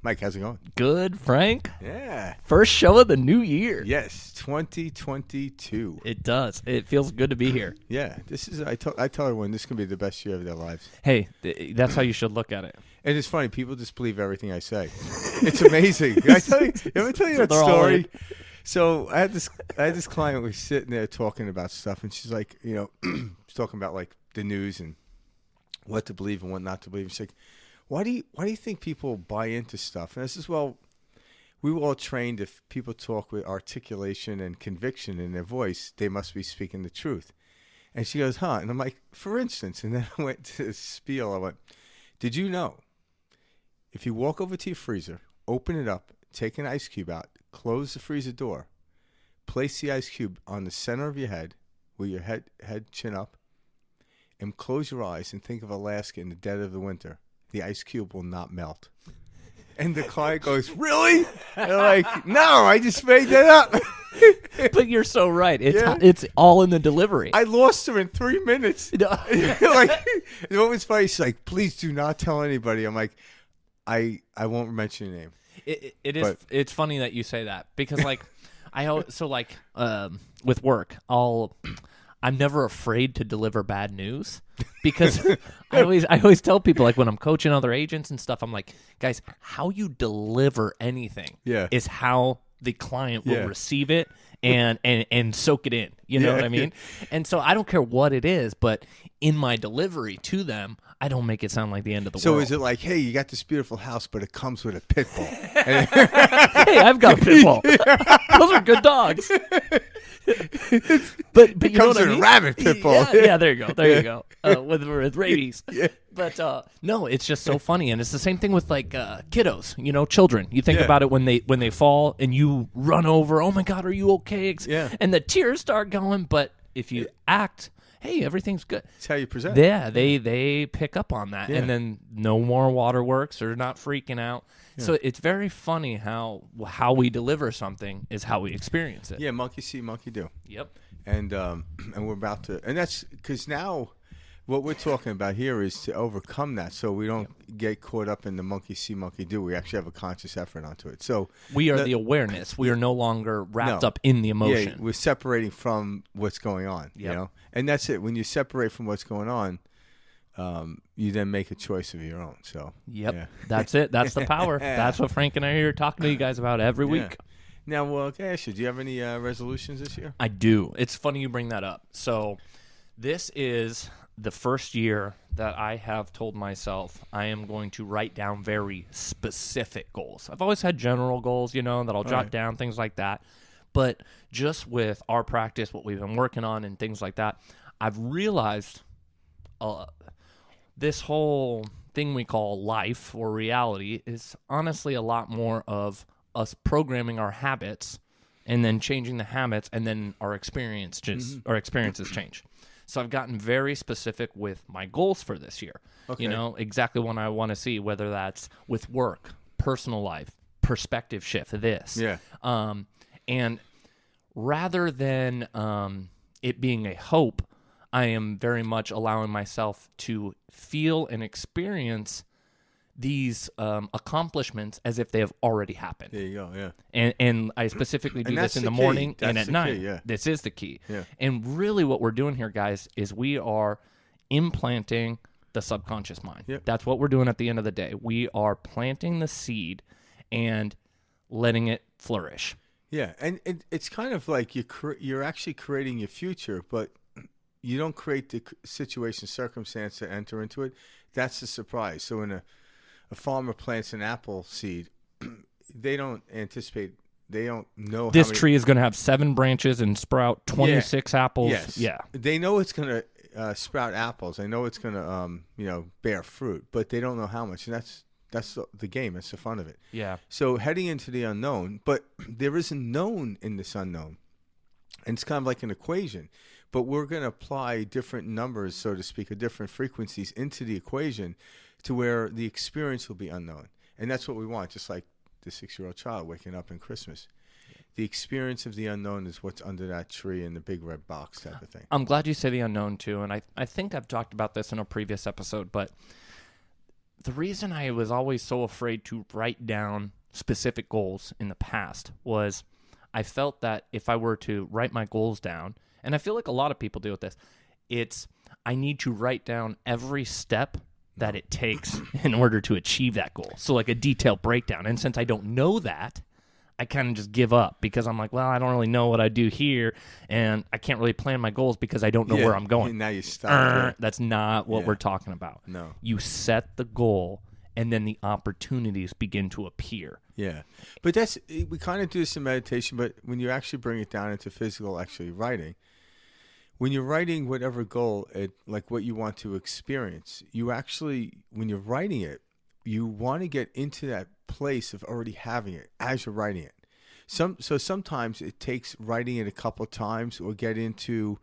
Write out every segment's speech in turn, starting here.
Mike, how's it going? Good, Frank. Yeah. First show of the new year. Yes, 2022. It does. It feels good to be here. Yeah, this is. I tell everyone this can be the best year of their lives. Hey, that's how you should look at it. And it's funny, people just believe everything I say. It's amazing. Let me tell you that story. So I had this client. We're sitting there talking about stuff, and she's like, she's talking about like the news and what to believe and what not to believe. She's like, why do you think people buy into stuff? And I says, well, we were all trained if people talk with articulation and conviction in their voice, they must be speaking the truth. And she goes, huh? And I'm like, for instance, and then I went to the spiel. I went, did you know if you walk over to your freezer, open it up, take an ice cube out, close the freezer door, place the ice cube on the center of your head, with your head chin up, and close your eyes and think of Alaska in the dead of the winter, the ice cube will not melt. And the client goes, really? And I'm like, no, I just made that up. But you're so right. It's all in the delivery. I lost her in 3 minutes. Like, what was funny? She's like, please do not tell anybody. I'm like, I won't mention your name. It's funny that you say that because like with work, I'm never afraid to deliver bad news because I always tell people, like when I'm coaching other agents and stuff, I'm like, guys, how you deliver anything is how the client will receive it and soak it in. You know what I mean? And so I don't care what it is, but in my delivery to them, I don't make it sound like the end of the world. So is it like, hey, you got this beautiful house, but it comes with a pit bull? Hey, I've got a pit bull. Those are good dogs. But it you know comes what with I mean? a rabbit pit bull. Yeah, there you go. With rabies. Yeah. But no, it's just so funny, and it's the same thing with like kiddos. Children. You think about it when they fall and you run over. Oh my God, are you okay? Yeah. And the tears start going. But if you act, hey, everything's good. That's how you present. Yeah, they pick up on that, and then no more waterworks or not freaking out. Yeah. So it's very funny how we deliver something is how we experience it. Yeah, monkey see, monkey do. Yep. And we're about to, and that's because now what we're talking about here is to overcome that, so we don't get caught up in the monkey see, monkey do. We actually have a conscious effort onto it. So we are the awareness. We are no longer wrapped up in the emotion. Yeah, we're separating from what's going on. And that's it. When you separate from what's going on, you then make a choice of your own. So that's it. That's the power. That's what Frank and I are here talking to you guys about every week. Now, Ash, do you have any resolutions this year? I do. It's funny you bring that up. So this is the first year that I have told myself I am going to write down very specific goals. I've always had general goals, that I'll jot down, things like that. But just with our practice, what we've been working on and things like that, I've realized this whole thing we call life or reality is honestly a lot more of us programming our habits and then changing the habits, and then our experiences change. So I've gotten very specific with my goals for this year. Okay. Exactly what I want to see, whether that's with work, personal life, perspective shift, this. Yeah. And rather than it being a hope, I am very much allowing myself to feel and experience these accomplishments as if they have already happened. There you go, yeah. And I specifically do this in the morning and at night. Key, yeah. This is the key. Yeah. And really what we're doing here, guys, is we are implanting the subconscious mind. Yep. That's what we're doing at the end of the day. We are planting the seed and letting it flourish. Yeah, and it's kind of like you're actually creating your future, but you don't create the situation, circumstance to enter into it. That's the surprise. So when a farmer plants an apple seed, they don't know this tree is going to have 7 branches and sprout 26 apples. Yes. Yeah. They know it's going to sprout apples. They know it's going to bear fruit, but they don't know how much. And that's the game. That's the fun of it. Yeah. So heading into the unknown, but there is a known in this unknown. And it's kind of like an equation. But we're going to apply different numbers, so to speak, or different frequencies into the equation to where the experience will be unknown. And that's what we want, just like the 6-year-old child waking up in Christmas. The experience of the unknown is what's under that tree in the big red box type of thing. I'm glad you say the unknown, too. And I think I've talked about this in a previous episode, but the reason I was always so afraid to write down specific goals in the past was I felt that if I were to write my goals down, and I feel like a lot of people deal with this, it's I need to write down every step that it takes in order to achieve that goal. So like a detailed breakdown. And since I don't know that, I kind of just give up because I'm like, well, I don't really know what I do here, and I can't really plan my goals because I don't know where I'm going. And now you stop. That's not what we're talking about. No. You set the goal, and then the opportunities begin to appear. Yeah. But we kind of do this in meditation, but when you actually bring it down into physical actually writing, when you're writing whatever goal, like what you want to experience, you actually, when you're writing it, you want to get into that place of already having it as you're writing it. So sometimes it takes writing it a couple of times or get into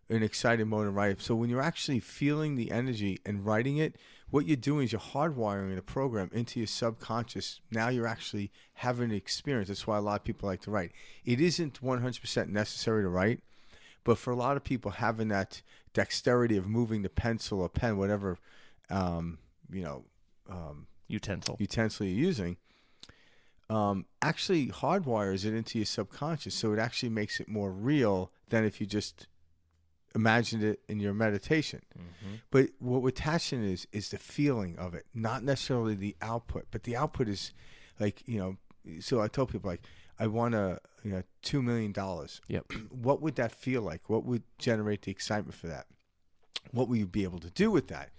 an excited mode and write it. So when you're actually feeling the energy and writing it, what you're doing is you're hardwiring the program into your subconscious. Now you're actually having an experience. That's why a lot of people like to write. It isn't 100% necessary to write, but for a lot of people, having that dexterity of moving the pencil or pen, whatever, utensil you're using, actually hardwires it into your subconscious. So it actually makes it more real than if you just imagined it in your meditation. Mm-hmm. But what we're attaching is the feeling of it, not necessarily the output. But the output is like, so I told people, like, I want $2 million. Yep. What would that feel like? What would generate the excitement for that? What will you be able to do with that?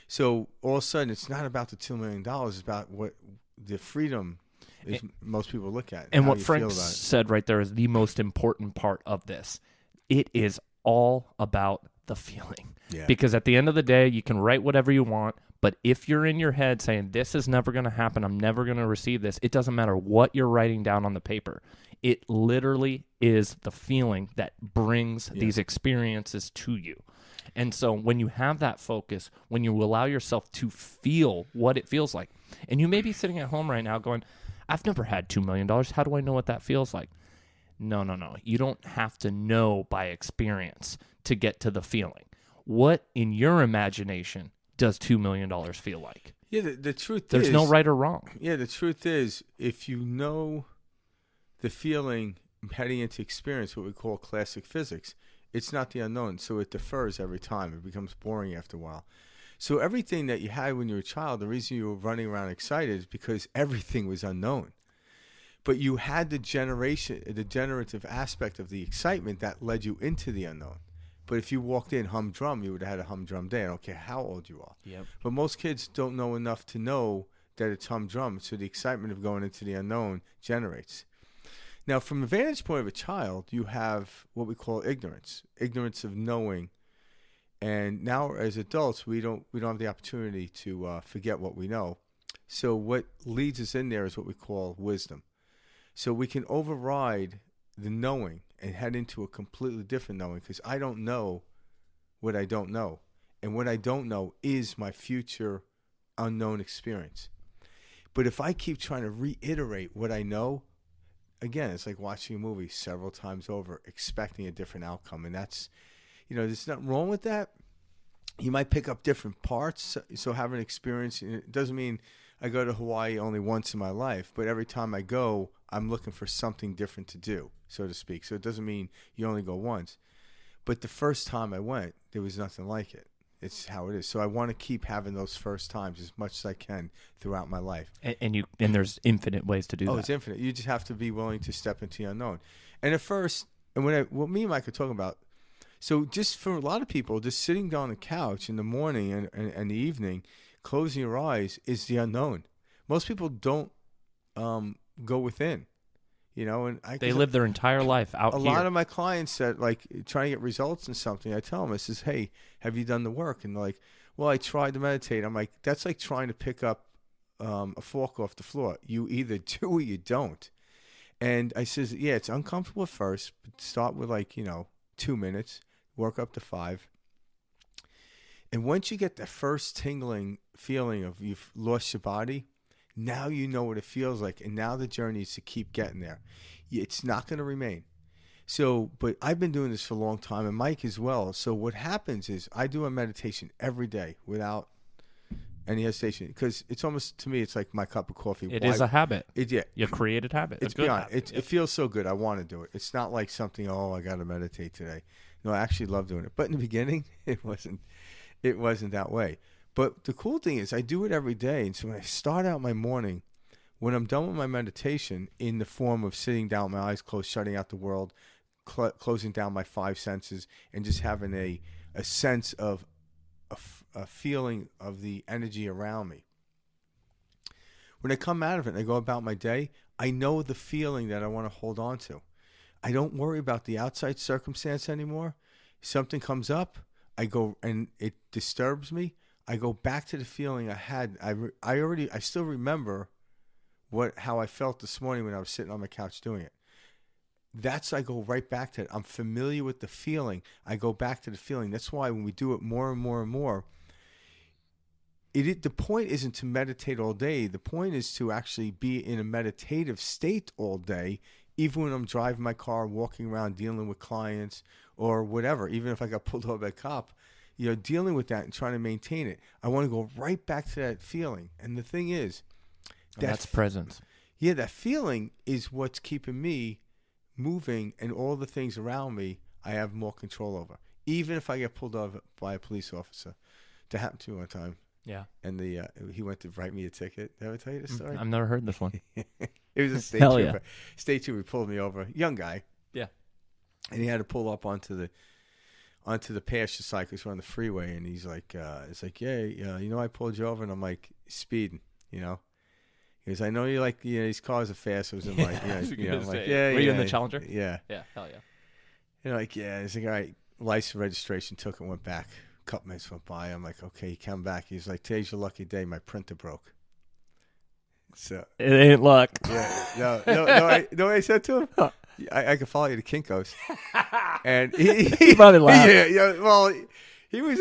So all of a sudden, it's not about the $2 million. It's about what the freedom is. Most people look at. And what Frank said right there is the most important part of this. It is all about the feeling. Yeah. Because at the end of the day, you can write whatever you want, but if you're in your head saying, this is never going to happen, I'm never going to receive this, it doesn't matter what you're writing down on the paper. It literally is the feeling that brings these experiences to you. And so when you have that focus, when you allow yourself to feel what it feels like, and you may be sitting at home right now going, I've never had $2 million. How do I know what that feels like? No. You don't have to know by experience to get to the feeling. What in your imagination does $2 million feel like? Yeah, the truth There's no right or wrong. Yeah, the truth is, if you know the feeling heading into experience, what we call classic physics, it's not the unknown, so it defers every time. It becomes boring after a while. So everything that you had when you were a child, the reason you were running around excited is because everything was unknown. But you had the generative aspect of the excitement that led you into the unknown. But if you walked in humdrum, you would have had a humdrum day. I don't care how old you are. Yep. But most kids don't know enough to know that it's humdrum, so the excitement of going into the unknown generates. Now, from the vantage point of a child, you have what we call ignorance of knowing. And now, as adults, we don't have the opportunity to forget what we know. So what leads us in there is what we call wisdom. So we can override the knowing and head into a completely different knowing, because I don't know what I don't know. And what I don't know is my future unknown experience. But if I keep trying to reiterate what I know, again, it's like watching a movie several times over, expecting a different outcome. And that's, there's nothing wrong with that. You might pick up different parts. So have an experience. It doesn't mean I go to Hawaii only once in my life, but every time I go, I'm looking for something different to do, so to speak. So it doesn't mean you only go once. But the first time I went, there was nothing like it. It's how it is. So I want to keep having those first times as much as I can throughout my life. And there's infinite ways to do that. Oh, it's infinite. You just have to be willing to step into the unknown. And at first, and what me and Mike are talking about, so just for a lot of people, just sitting down on the couch in the morning and the evening, closing your eyes is the unknown. Most people don't go within. And they live their entire life out here. A lot of my clients that trying to get results in something, I tell them, I says, hey, have you done the work? And they're like, well, I tried to meditate. I'm like, that's like trying to pick up a fork off the floor. You either do or you don't. And I says, yeah, it's uncomfortable at first, but start with 2 minutes, work up to 5. And once you get the first tingling feeling of you've lost your body, now you know what it feels like, and now the journey is to keep getting there. It's not going to remain. So, but I've been doing this for a long time, and Mike as well. So what happens is I do a meditation every day without any hesitation, because it's almost, to me, it's like my cup of coffee. It is a habit. Yeah. You created habit. It's beyond. It feels so good. I want to do it. It's not like something, I got to meditate today. No, I actually love doing it. But in the beginning, it wasn't that way. But the cool thing is I do it every day. And so when I start out my morning, when I'm done with my meditation in the form of sitting down, my eyes closed, shutting out the world, closing down my 5 senses, and just having a sense of a feeling of the energy around me. When I come out of it and I go about my day, I know the feeling that I want to hold on to. I don't worry about the outside circumstance anymore. Something comes up, I go and it disturbs me. I go back to the feeling I had. I still remember how I felt this morning when I was sitting on my couch doing it. I go right back to it. I'm familiar with the feeling. I go back to the feeling. That's why when we do it more and more and more, the point isn't to meditate all day. The point is to actually be in a meditative state all day, even when I'm driving my car, walking around, dealing with clients or whatever. Even if I got pulled over by a cop, dealing with that and trying to maintain it. I want to go right back to that feeling. And the thing is, that's presence. Yeah, that feeling is what's keeping me moving, and all the things around me I have more control over. Even if I get pulled over by a police officer. That happened to me one time. Yeah. And he went to write me a ticket. Did I ever tell you this story? I've never heard this one. It was a state Hell trooper. Yeah. State trooper pulled me over. Young guy. Yeah. And he had to pull up onto the pasture side because we're on the freeway. And he's like, yeah, I pulled you over. And I'm like, speeding, He goes, I know you like, these cars are fast. It was in like, I'm like, yeah. Were you in the Challenger? Yeah. Yeah, hell yeah. Like, yeah. He's like, all right, license registration took it, went back. A couple minutes went by. I'm like, okay, you come back. He's like, today's your lucky day. My printer broke. So it ain't luck. Yeah. No, I said to him, I can follow you to Kinko's. And he probably laughed. Yeah. Well, he was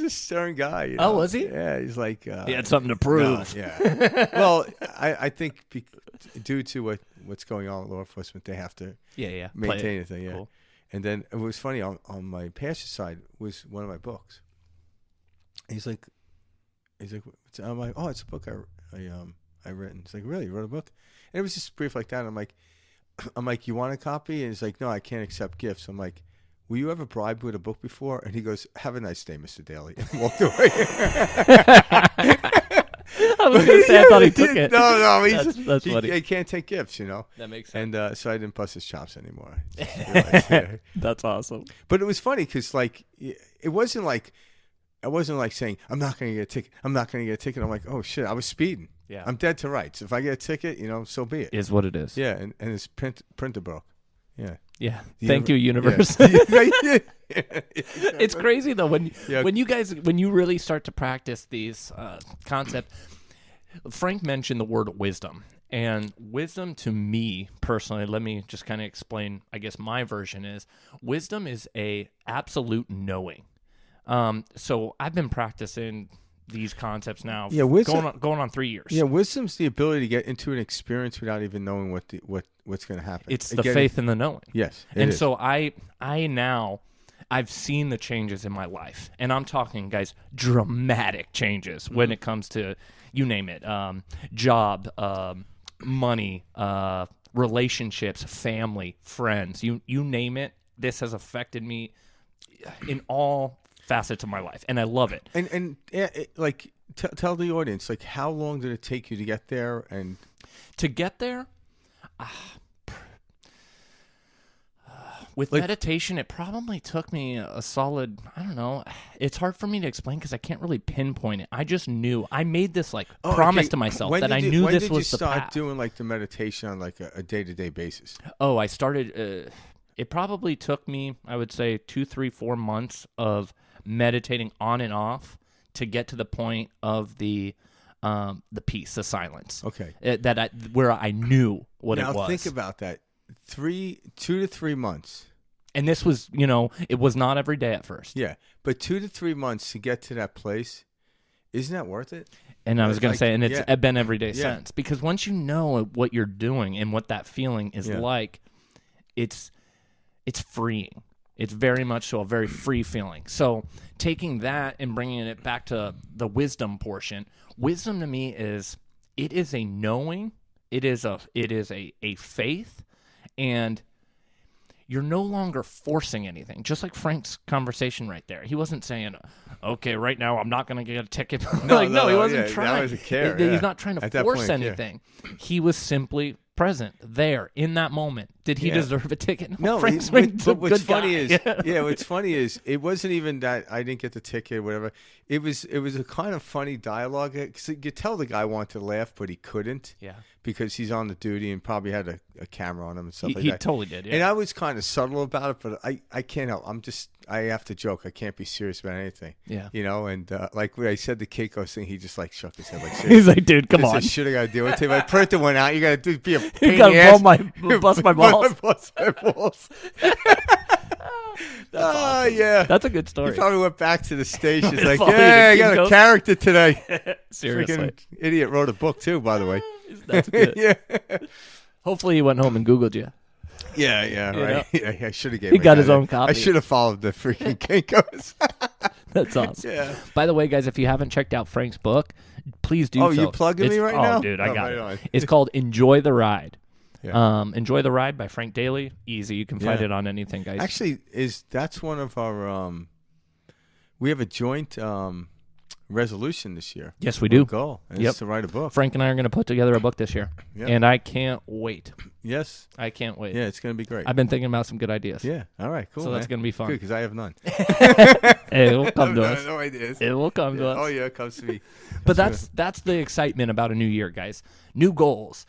a stern guy. Oh, was he? Yeah, he's like he had something to prove. No, yeah. Well, I think due to what's going on with law enforcement, they have to maintain the thing. Yeah. Cool. And then it was funny on my passenger side was one of my books. He's like, I'm like, oh, it's a book I written. He's like, really, you wrote a book? And it was just brief like that. And I'm like, you want a copy? And he's like, no, I can't accept gifts. I'm like, were you ever bribed with a book before? And he goes, have a nice day, Mr. Daly. And walked away. I was going to say, I thought he took it. No, that's funny. He can't take gifts, That makes sense. And so I didn't bust his chops anymore. That's awesome. But it was funny because, like, it wasn't like saying, I'm not going to get a ticket. I'm not going to get a ticket. I'm like, oh, shit, I was speeding. Yeah. I'm dead to rights. If I get a ticket, so be it. Is what it is. Yeah, and his printer broke. Yeah. Yeah. Thank you, universe. Yeah. It's crazy though when you really start to practice these concepts. Frank mentioned the word wisdom, and wisdom to me personally, let me just kind of explain. I guess my version is wisdom is a absolute knowing. So I've been practicing these concepts now. Yeah, wisdom, going on 3 years. Yeah, wisdom's the ability to get into an experience without even knowing what's going to happen. It's the faith in the knowing. Yes, and so I've seen the changes in my life, and I'm talking, guys, dramatic changes when it comes to, you name it, job, money, relationships, family, friends, you name it. This has affected me in all facets of my life, and I love it. And tell the audience, like, how long did it take you to get there? And to get there, with meditation, it probably took me a solid, I don't know. It's hard for me to explain because I can't really pinpoint it. I just knew. I made this promise to myself that I knew this was the path. When did you start doing like the meditation on like a day-to-day basis? Oh, I started. It probably took me, I would say, 2, 3, 4 months of meditating on and off to get to the point of the peace, the silence. Okay, where I knew what it was. Now think about that. 2 to 3 months. And this was, it was not every day at first. Yeah, but 2 to 3 months to get to that place, isn't that worth it? And I was going to say, and it's been every day since. Because once you know what you're doing and what that feeling is like, it's freeing. It's very much so a very free feeling. So taking that and bringing it back to the wisdom portion, wisdom to me is a knowing, it is a faith, and you're no longer forcing anything. Just like Frank's conversation right there. He wasn't saying, okay, right now I'm not going to get a ticket. No, he wasn't trying. That was a care. He's not trying to force point, anything. He was simply present there in that moment. Did he deserve a ticket? No, but what's funny is, what's funny is it wasn't even that I didn't get the ticket or whatever. It was a kind of funny dialogue because you could tell the guy wanted to laugh, but he couldn't. Yeah. Because he's on the duty and probably had a camera on him and stuff like that. He totally did, yeah. And I was kind of subtle about it, but I can't help. I have to joke. I can't be serious about anything. Yeah. And like when I said the Keiko's thing, he just like shook his head like, he's like, dude, come on. Shit, I got to deal with it. If I printer went out, you got to be a pain You got to bust my balls. Bust my balls. That's awesome. Yeah. That's a good story. He probably went back to the station. He's like, I got a character today. Seriously. Freaking idiot wrote a book too, by the way. That's good. Yeah. Hopefully he went home and Googled you. Yeah, right. Yeah, I should have gave He got his own copy. I should have followed the freaking Keiko's. That's awesome. Yeah. By the way, guys, if you haven't checked out Frank's book, please do so. Oh, you plugging me right now? Oh, dude, I got right it. on. It's called Enjoy the Ride. Yeah. Enjoy the Ride by Frank Daly. Easy. You can find it on anything, guys. Actually, that's one of our we have a joint resolution this year. Yes, we do. Goal. It's to write a book. Frank and I are going to put together a book this year. Yep. And I can't wait. Yes. I can't wait. Yeah, it's going to be great. I've been thinking about some good ideas. Yeah. All right, cool. So that's going to be fun. Good, because I have none. It will come to us. No ideas. It will come to us. Oh, yeah, it comes to me. But that's the excitement about a new year, guys. New goals.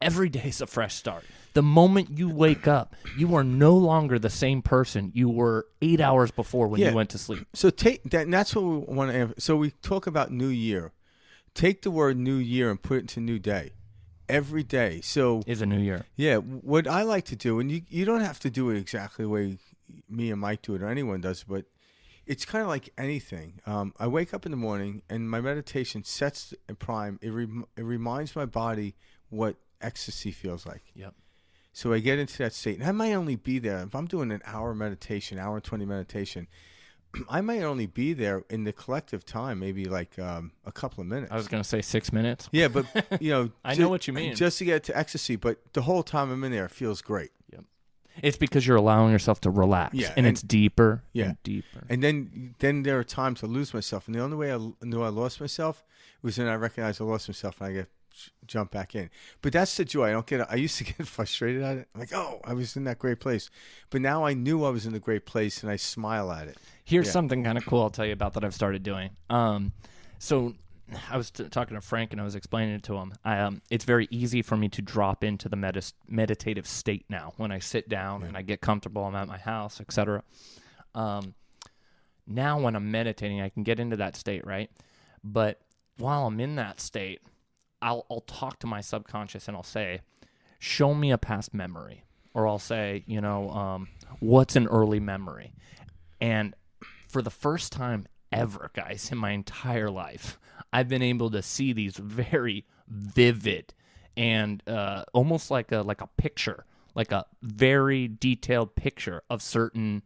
Every day is a fresh start. The moment you wake up, you are no longer the same person you were 8 hours before when you went to sleep. So take that, and that's what we want to. So we talk about New Year. Take the word New Year and put it into New Day. Every day. So is a new year. Yeah. What I like to do, and you don't have to do it exactly the way me and Mike do it or anyone does, but it's kind of like anything. I wake up in the morning and my meditation sets a prime. It reminds my body what ecstasy feels like. Yep. So I get into that state, and I might only be there if I'm doing an hour meditation, hour and 20 meditation. I might only be there in the collective time, maybe like a couple of minutes. I was going to say 6 minutes. Yeah, but I know what you mean. Just to get to ecstasy, but the whole time I'm in there, it feels great. Yep. It's because you're allowing yourself to relax, and it's deeper and deeper. And then there are times I lose myself, and the only way I knew I lost myself was when I recognized I lost myself, and I get jump back in. But that's the joy. I used to get frustrated at it. I'm like, oh, I was in that great place. But now I knew I was in a great place, and I smile at it. Here's something kind of cool I'll tell you about that I've started doing. So I was talking to Frank, and I was explaining it to him. It's very easy for me to drop into the meditative state now when I sit down and I get comfortable. I'm at my house, etc. Now when I'm meditating, I can get into that state, right? But while I'm in that state, I'll talk to my subconscious and I'll say, show me a past memory. Or I'll say, what's an early memory? And for the first time ever, guys, in my entire life, I've been able to see these very vivid and almost like a picture, like a very detailed picture of certain,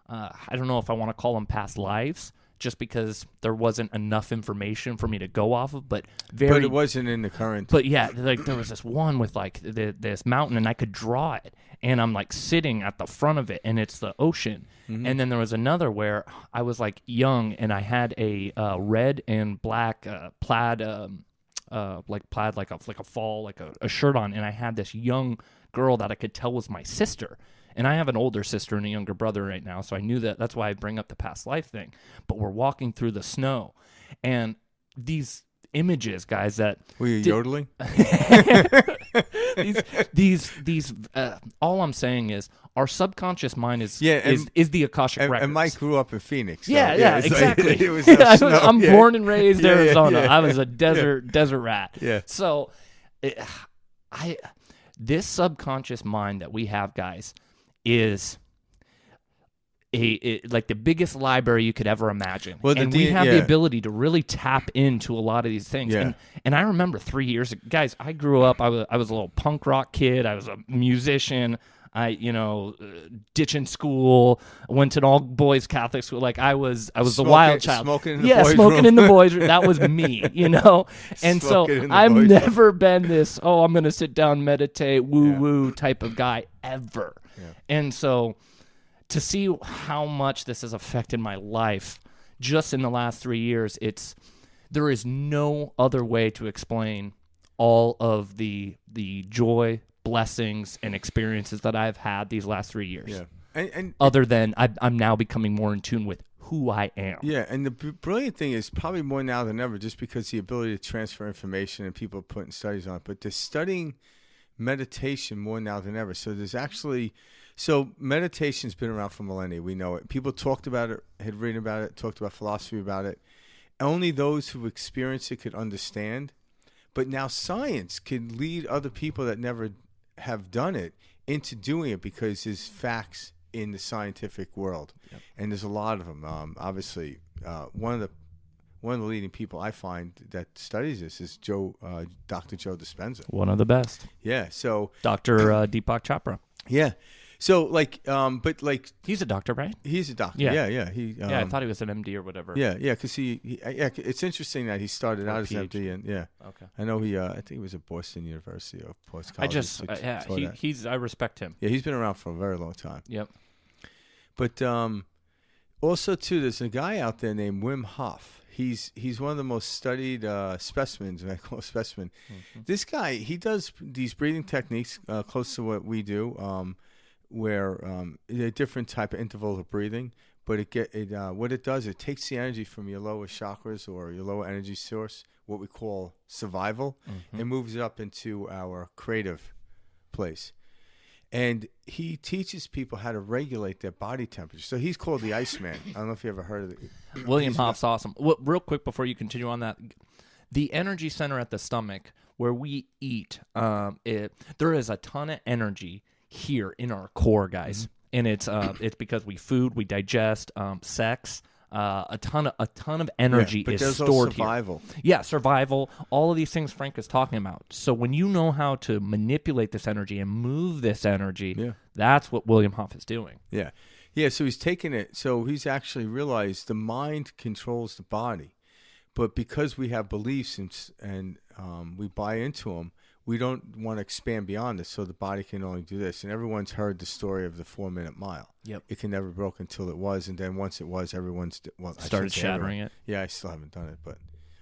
I don't know if I want to call them past lives, just because there wasn't enough information for me to go off of, but it wasn't in the current. But yeah, like there was this one with like this mountain, and I could draw it, and I'm like sitting at the front of it, and it's the ocean. Mm-hmm. And then there was another where I was like young, and I had a red and black plaid, like a fall, like a shirt on, and I had this young girl that I could tell was my sister. And I have an older sister and a younger brother right now, so I knew that. That's why I bring up the past life thing. But we're walking through the snow, and these images, guys, that were you yodeling? these all I'm saying is our subconscious mind is the Akashic records. And Mike grew up in Phoenix. So yeah, exactly. Like, it was snow. I'm born and raised Arizona. Yeah. I was a desert rat. Yeah. So, this subconscious mind that we have, guys, is like the biggest library you could ever imagine. Well, and we have the ability to really tap into a lot of these things. Yeah. And I remember 3 years ago, guys, I grew up, I was a little punk rock kid. I was a musician. ditching school, went to an all boys Catholic school. Like I was the wild child. Smoking in the boys' smoking room. in the boys' room. That was me, And so I've never been this, I'm going to sit down, meditate, woo type of guy ever. Yeah. And so to see how much this has affected my life just in the last 3 years, there is no other way to explain all of the joy, blessings, and experiences that I've had these last 3 years. Yeah. And other than I'm now becoming more in tune with who I am. Yeah, and the brilliant thing is probably more now than ever, just because the ability to transfer information and people are putting studies on it, but they're studying meditation more now than ever. So meditation's been around for millennia. We know it. People talked about it, had written about it, talked about philosophy about it. Only those who experienced it could understand. But now science can lead other people that never have done it into doing it because there's facts in the scientific world. Yep. And there's a lot of them. Obviously, one of the leading people I find that studies this is Dr. Joe Dispenza. One of the best. Yeah. So Dr. Deepak Chopra. Yeah. So he's a doctor, right? He's a doctor. Yeah. Yeah. I thought he was an MD or whatever. Yeah. Because it's interesting that he started out as an MD, and Okay. I know I think he was at Boston University or post college. I respect him. Yeah, he's been around for a very long time. Yep. But also too, there's a guy out there named Wim Hof. He's one of the most studied specimens, and I call it specimen. Mm-hmm. This guy, he does these breathing techniques close to what we do, where a different type of interval of breathing. But what it does, it takes the energy from your lower chakras or your lower energy source, what we call survival, and moves it up into our creative place. And he teaches people how to regulate their body temperature. So he's called the Iceman. I don't know if you ever heard of it. William Hof's awesome. Well, real quick before you continue on that, the energy center at the stomach where we eat, there is a ton of energy here in our core, guys. And it's because we digest, sex. A ton of energy is stored survival. Here. Yeah, survival. All of these things Frank is talking about. So when you know how to manipulate this energy and move this energy, that's what William Hof is doing. Yeah, yeah. So he's taken it. So he's actually realized the mind controls the body, but because we have beliefs and we buy into them, we don't want to expand beyond this, so the body can only do this. And everyone's heard the story of the 4-minute mile. Yep. It can never broke until it was, and then once it was, everyone's started shattering it. Yeah, I still haven't done it, but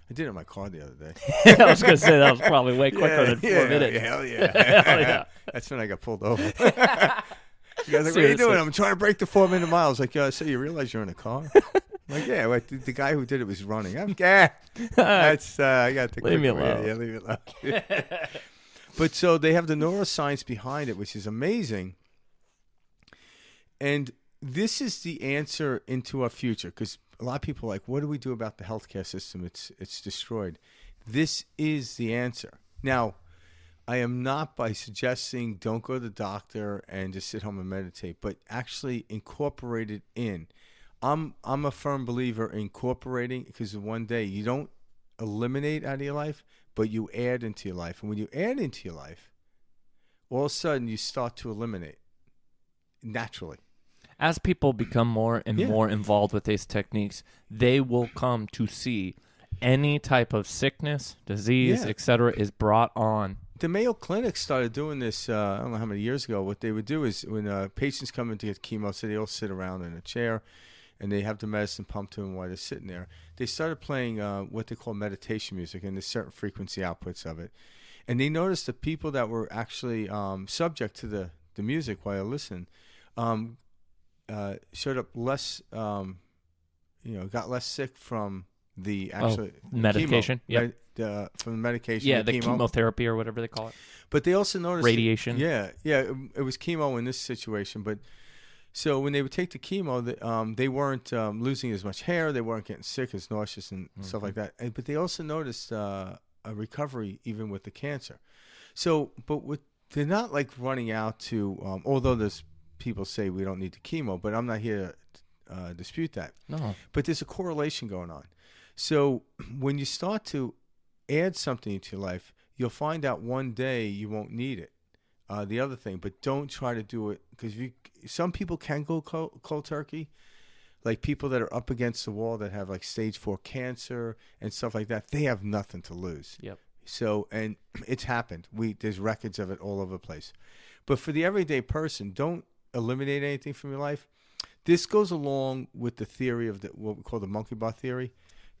I did it in my car the other day. I was going to say that was probably way quicker than 4 minutes. Hell yeah. Hell yeah. That's when I got pulled over. You guys like, what are you doing? I'm trying to break the 4-minute mile. I was like, so you realize you're in a car? I'm like, yeah, the guy who did it was running. I got to leave me alone. Yeah, leave it alone. But so they have the neuroscience behind it, which is amazing. And this is the answer into our future, because a lot of people are like, what do we do about the healthcare system? It's destroyed. This is the answer. Now, I am not by suggesting don't go to the doctor and just sit home and meditate, but actually incorporate it in. I'm a firm believer in incorporating, because one day you don't eliminate out of your life, but you add into your life. And when you add into your life, all of a sudden you start to eliminate naturally. As people become more and more involved with these techniques, they will come to see any type of sickness, disease, etc., is brought on. The Mayo Clinic started doing this, I don't know how many years ago. What they would do is when patients come in to get chemo, so they all sit around in a chair, and they have the medicine pumped to them while they're sitting there. They started playing what they call meditation music, and there's certain frequency outputs of it. And they noticed the people that were actually subject to the music while they listened showed up less, got less sick from the actual medication. Chemo, right? From the medication. Yeah, the chemotherapy or whatever they call it. But they also noticed radiation. It was chemo in this situation, but. So when they would take the chemo, they weren't losing as much hair. They weren't getting sick, as nauseous and stuff like that. But they also noticed a recovery even with the cancer. So, they're not like running out to, although there's people say we don't need the chemo, but I'm not here to dispute that. No. But there's a correlation going on. So when you start to add something into your life, you'll find out one day you won't need it. the other thing, but don't try to do it because some people can go cold turkey, like people that are up against the wall that have like stage 4 cancer and stuff like that. They have nothing to lose. Yep. So, and it's happened. There's records of it all over the place. But for the everyday person, don't eliminate anything from your life. This goes along with the theory of what we call the monkey bar theory.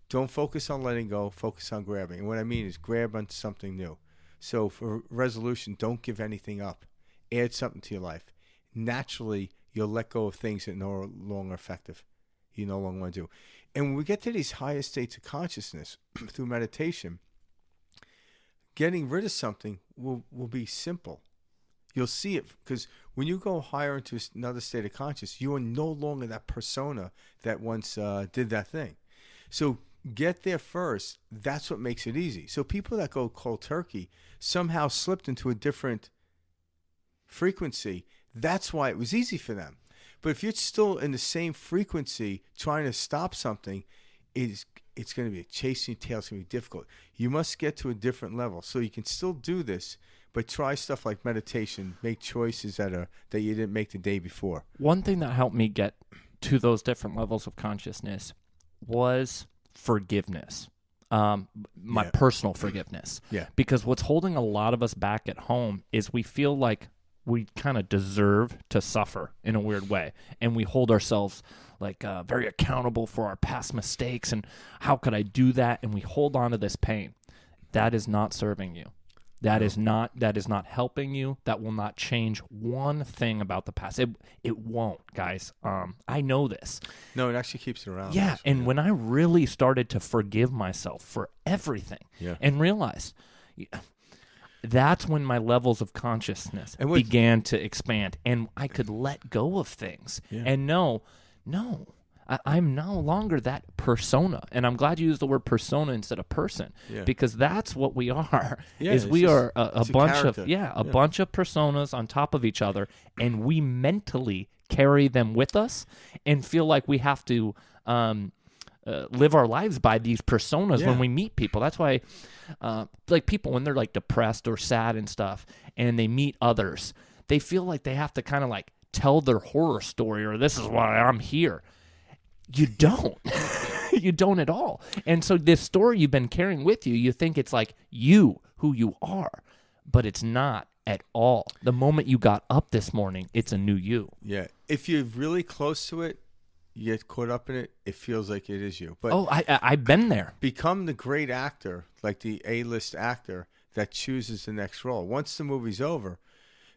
Don't focus on letting go, focus on grabbing. And what I mean is grab onto something new. So for resolution, don't give anything up. Add something to your life. Naturally, you'll let go of things that are no longer effective. You no longer want to do. And when we get to these higher states of consciousness through meditation, getting rid of something will be simple. You'll see it because when you go higher into another state of consciousness, you are no longer that persona that once did that thing. So get there first. That's what makes it easy. So people that go cold turkey somehow slipped into a different frequency. That's why it was easy for them. But if you're still in the same frequency trying to stop something, it's going to be a chasing tail. It's going to be difficult. You must get to a different level. So you can still do this, but try stuff like meditation. Make choices that you didn't make the day before. One thing that helped me get to those different levels of consciousness was forgiveness. My personal forgiveness. Yeah. Because what's holding a lot of us back at home is we feel like we kind of deserve to suffer in a weird way. And we hold ourselves like very accountable for our past mistakes and how could I do that? And we hold on to this pain. That is not serving you. That is not helping you. That will not change one thing about the past. It won't, guys. I know this. No, it actually keeps it around. Yeah, and when I really started to forgive myself for everything and realize that's when my levels of consciousness began to expand and I could let go of things and know, I'm no longer that persona. And I'm glad you used the word persona instead of person because that's what we are. We are a bunch of bunch of personas on top of each other, and we mentally carry them with us and feel like we have to live our lives by these personas when we meet people. That's why like people when they're like depressed or sad and stuff and they meet others, they feel like they have to kind of like tell their horror story or this is why I'm here. You don't. You don't at all. And so this story you've been carrying with you, you think it's like you, who you are, but it's not at all. The moment you got up this morning, it's a new you. Yeah. If you're really close to it, you get caught up in it, it feels like it is you. But I've been there. Become the great actor, like the A-list actor that chooses the next role. Once the movie's over,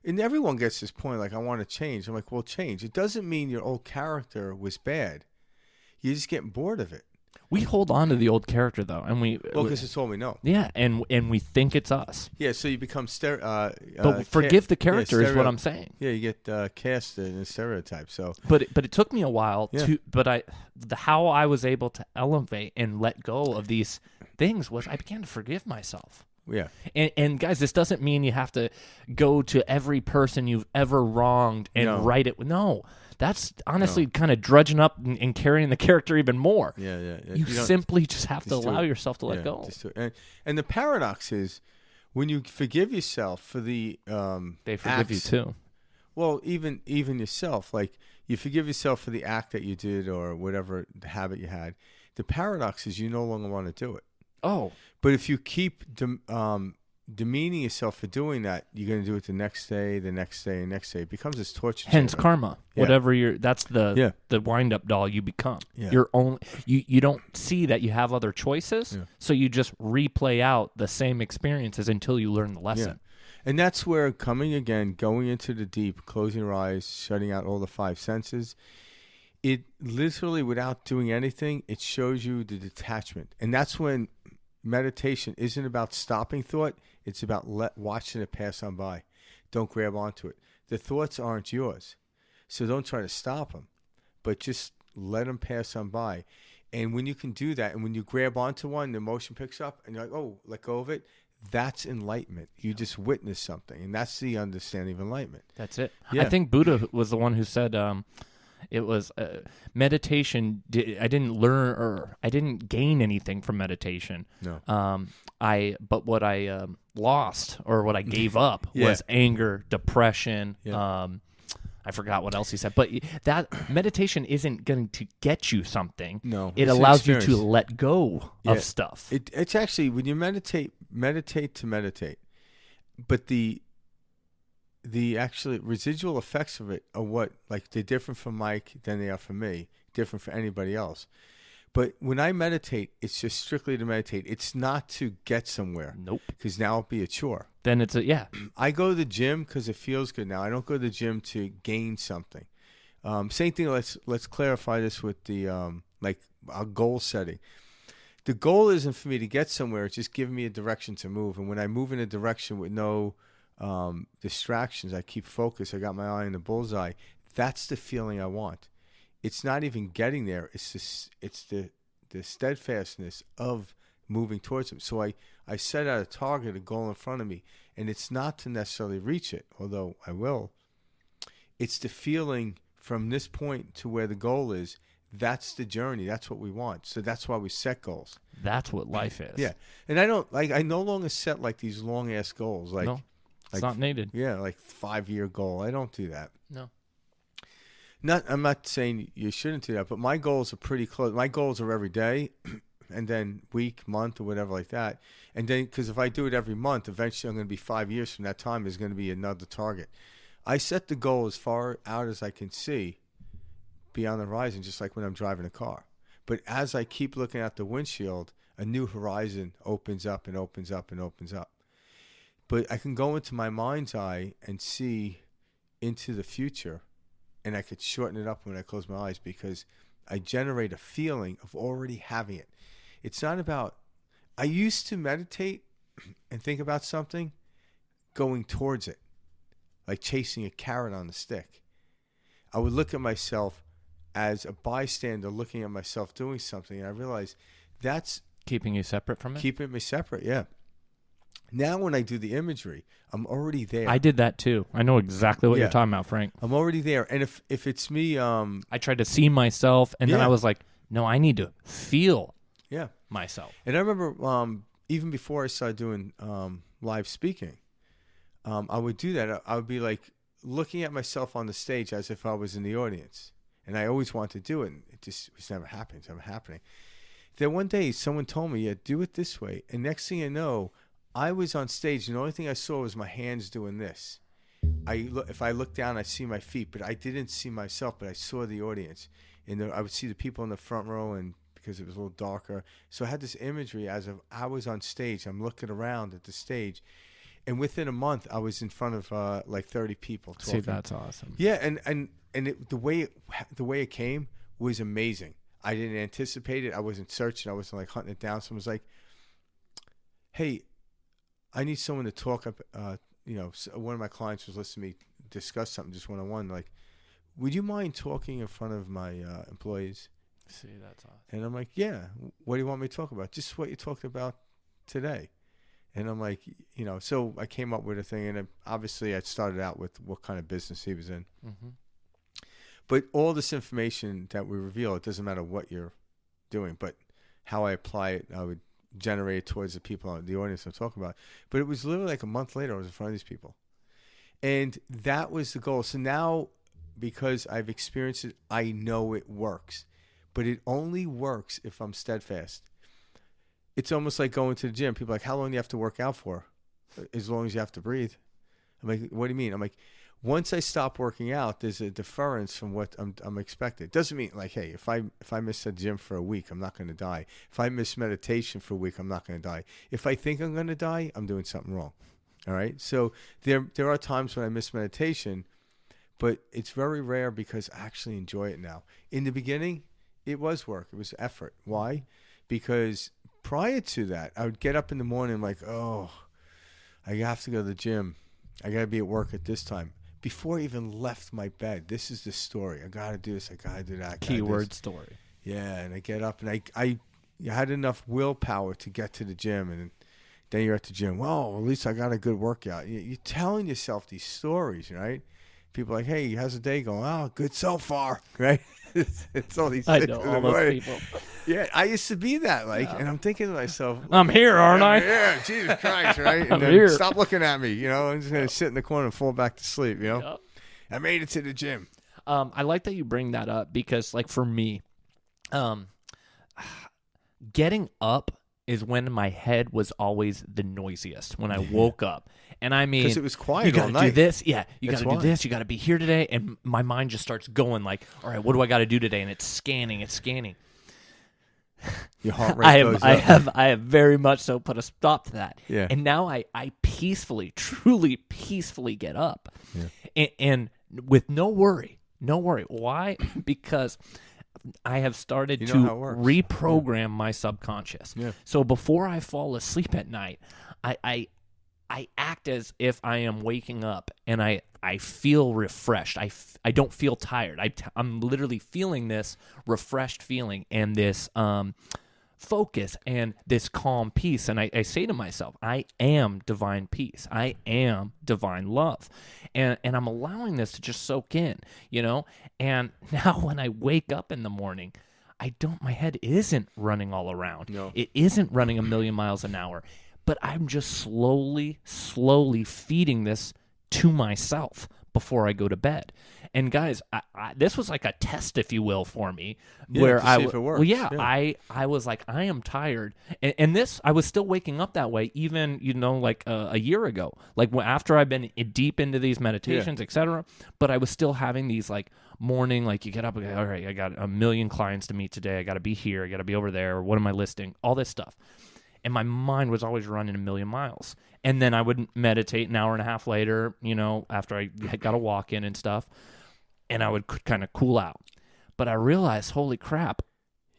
and everyone gets this point, like, I want to change. I'm like, well, change. It doesn't mean your old character was bad. You're just getting bored of it. We hold on to the old character, though, and because it's all we know. Yeah, and we think it's us. Yeah, so you become but forgive the character is what I'm saying. Yeah, you get cast in a stereotype. So, but it took me a while to. But how I was able to elevate and let go of these things was I began to forgive myself. Yeah. And guys, this doesn't mean you have to go to every person you've ever wronged and write it. No. That's honestly kind of drudging up and carrying the character even more. Yeah. You simply just have to allow yourself to let go. And the paradox is, when you forgive yourself for the they forgive you too. Well, even yourself, like you forgive yourself for the act that you did or whatever habit you had. The paradox is you no longer want to do it. Oh, but if you keep demeaning yourself for doing that, you're going to do it the next day, the next day, and next day. It becomes this torture. Hence chamber. Karma. Yeah. Whatever that's the wind-up doll you become. Yeah. You're only you don't see that you have other choices, so you just replay out the same experiences until you learn the lesson. Yeah. And that's where coming again, going into the deep, closing your eyes, shutting out all the 5 senses, it literally, without doing anything, it shows you the detachment. And that's when meditation isn't about stopping thought. It's about watching it pass on by. Don't grab onto it. The thoughts aren't yours. So don't try to stop them, but just let them pass on by. And when you can do that, and when you grab onto one, the emotion picks up, and you're like, oh, let go of it. That's enlightenment. You just witness something, and that's the understanding of enlightenment. That's it. Yeah. I think Buddha was the one who said, It was meditation. I didn't learn or I didn't gain anything from meditation. No. But what I lost or what I gave up Yeah. was anger, depression. Yeah. I forgot what else he said, but that meditation isn't going to get you something. No, it it's an allows you to experience. let go Yeah. of stuff. It's actually, when you meditate to meditate, but the actually residual effects of it are what, like, they're different for Mike than they are for me, different for anybody else. But when I meditate, it's just strictly to meditate. It's not to get somewhere. Nope. Because now it'll be a chore. Then it's I go to the gym because it feels good now. I don't go to the gym to gain something. Same thing. Let's clarify this with the like our goal setting. The goal isn't for me to get somewhere. It's just giving me a direction to move. And when I move in a direction with no distractions, I keep focused. I got my eye on the bullseye. That's the feeling I want. It's not even getting there. It's the steadfastness of moving towards it. So I set out a target, a goal in front of me, and it's not to necessarily reach it, although I will. It's the feeling from this point to where the goal is. That's the journey. That's what we want. So that's why we set goals. that's what life is. Yeah. And I no longer set like these long ass goals. Like, No, it's not needed. Yeah, like 5-year goal. I don't do that. No. I'm not saying you shouldn't do that, but my goals are pretty close. My goals are every day, and then week, month, or whatever like that. And then, because if I do it every month, eventually I'm going to be 5 years from that time. There's going to be another target. I set the goal as far out as I can see beyond the horizon, just like when I'm driving a car. But as I keep looking at the windshield, a new horizon opens up and opens up and opens up. But I can go into my mind's eye and see into the future, and I could shorten it up when I close my eyes because I generate a feeling of already having it. It's not about, I used to meditate and think about something going towards it, like chasing a carrot on the stick. I would look at myself as a bystander looking at myself doing something, and I realized that's Keeping you separate from it? keeping me separate, yeah. Now when I do the imagery, I'm already there. I did that too. I know exactly what Yeah. you're talking about, Frank. I'm already there. And if it's me, I tried to see myself, and then Yeah. I was like, no, I need to feel yeah. myself. And I remember even before I started doing live speaking, I would do that. I would be like looking at myself on the stage as if I was in the audience. And I always wanted to do it, and it was never happening. It's never happening. Then one day someone told me, yeah, do it this way. And next thing I know, I was on stage, and the only thing I saw was my hands doing this. If I looked down, I see my feet, but I didn't see myself, but I saw the audience. And I would see the people in the front row, and because it was a little darker. So I had this imagery as if I was on stage. I'm looking around at the stage. And within a month, I was in front of like 30 people talking. See, that's awesome. Yeah, and the way it came was amazing. I didn't anticipate it. I wasn't searching. I wasn't like hunting it down. Someone was like, "Hey, I need someone to talk up." One of my clients was listening to me discuss something just one-on-one. Like, would you mind talking in front of my employees? See, that's awesome. And I'm like, yeah. What do you want me to talk about? Just what you talked about today. And I'm like, so I came up with a thing, and obviously I started out with what kind of business he was in. Mm-hmm. But all this information that we reveal, it doesn't matter what you're doing, but how I apply it, I would generate it towards the people, the audience I'm talking about. But it was literally like a month later, I was in front of these people. And that was the goal. So now, because I've experienced it, I know it works. But it only works if I'm steadfast. It's almost like going to the gym. People are like, how long do you have to work out for? As long as you have to breathe. I'm like, what do you mean? I'm like, once I stop working out, there's a deference from what I'm expected. It doesn't mean like, hey, if I miss the gym for a week, I'm not going to die. If I miss meditation for a week, I'm not going to die. If I think I'm going to die, I'm doing something wrong. All right? So there are times when I miss meditation, but it's very rare because I actually enjoy it now. In the beginning, it was work. It was effort. Why? Because prior to that, I would get up in the morning like, oh, I have to go to the gym. I got to be at work at this time. Before I even left my bed, this is the story. I got to do this. I got to do that. Keyword story. Yeah, and I get up, and I had enough willpower to get to the gym, and then you're at the gym. Well, at least I got a good workout. You're telling yourself these stories, right? people are like, hey, how's the day going? Oh, good so far, right? It's all these I things know in all the those morning. people. Yeah, I used to be that, like, and I'm thinking to myself, I'm here, aren't I? Yeah, Jesus Christ, right? And I'm then here. stop looking at me, I'm just gonna sit in the corner and fall back to sleep, Yep. I made it to the gym. I like that you bring that up because, like, for me, getting up is when my head was always the noisiest, when I woke up. And I mean, because it was quiet you got all to night. do this. Yeah, you got That's to do why. this. You got to be here today. And my mind just starts going like, all right, what do I got to do today? And it's scanning. Your heart rate goes up. I have very much so put a stop to that. Yeah. And now I peacefully, truly peacefully get up. Yeah. And with no worry. Why? Because I have started to reprogram my subconscious. Yeah. So before I fall asleep at night, I act as if I am waking up, and I feel refreshed. I don't feel tired. I'm literally feeling this refreshed feeling and this focus and this calm peace. And I say to myself, I am divine peace. I am divine love. And I'm allowing this to just soak in, And now when I wake up in the morning, my head isn't running all around. No. It isn't running a million miles an hour. But I'm just slowly feeding this to myself before I go to bed. And guys, this was like a test, if you will, for me, where to see if it works. I was like, I am tired, and this I was still waking up that way, even like a year ago, like after I've been deep into these meditations, etc. But I was still having these like morning, like you get up, okay, all right, I got a million clients to meet today. I got to be here. I got to be over there. What am I listing? All this stuff. And my mind was always running a million miles. And then I would meditate an hour and a half later, after I got a walk in and stuff, and I would kind of cool out. But I realized, holy crap,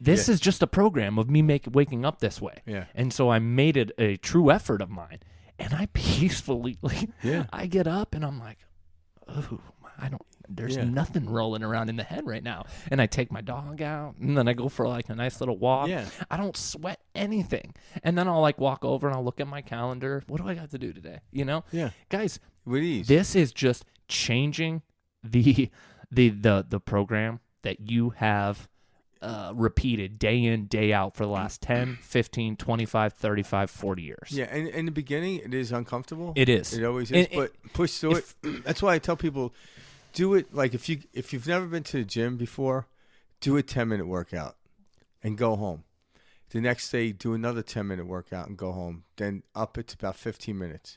this is just a program of me waking up this way. Yeah. And so I made it a true effort of mine. And I peacefully, I get up and I'm like, oh, there's nothing rolling around in the head right now. And I take my dog out, and then I go for like a nice little walk. Yeah. I don't sweat anything. And then I'll like walk over and I'll look at my calendar. What do I got to do today? Yeah. Guys, with ease. This is just changing the program that you have repeated day in, day out for the last 10, 15, 25, 35, 40 years. Yeah, and in the beginning, it is uncomfortable. It is. It always is, but push through it. That's why I tell people, do it. Like if you've never been to the gym before, do a 10-minute workout and go home. The next day, do another 10-minute workout and go home. Then up it to about 15 minutes.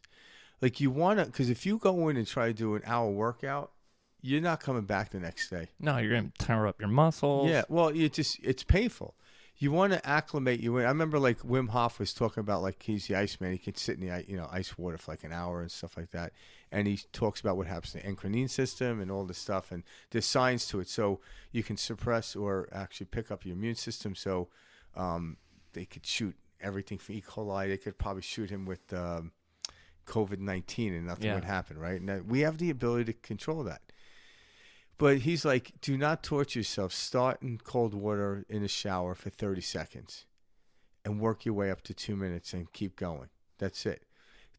Like you want to, because if you go in and try to do an hour workout, you're not coming back the next day. No, you're going to tear up your muscles. Yeah, well, it's painful. You want to acclimate you in. I remember like Wim Hof was talking about like he's the Iceman. He can sit in the ice water for like an hour and stuff like that. And he talks about what happens to the endocrine system and all this stuff. And there's science to it. So you can suppress or actually pick up your immune system. So they could shoot everything for E. coli. They could probably shoot him with COVID-19 and nothing would happen, right? And we have the ability to control that. But he's like, do not torture yourself. Start in cold water in a shower for 30 seconds and work your way up to 2 minutes and keep going. That's it.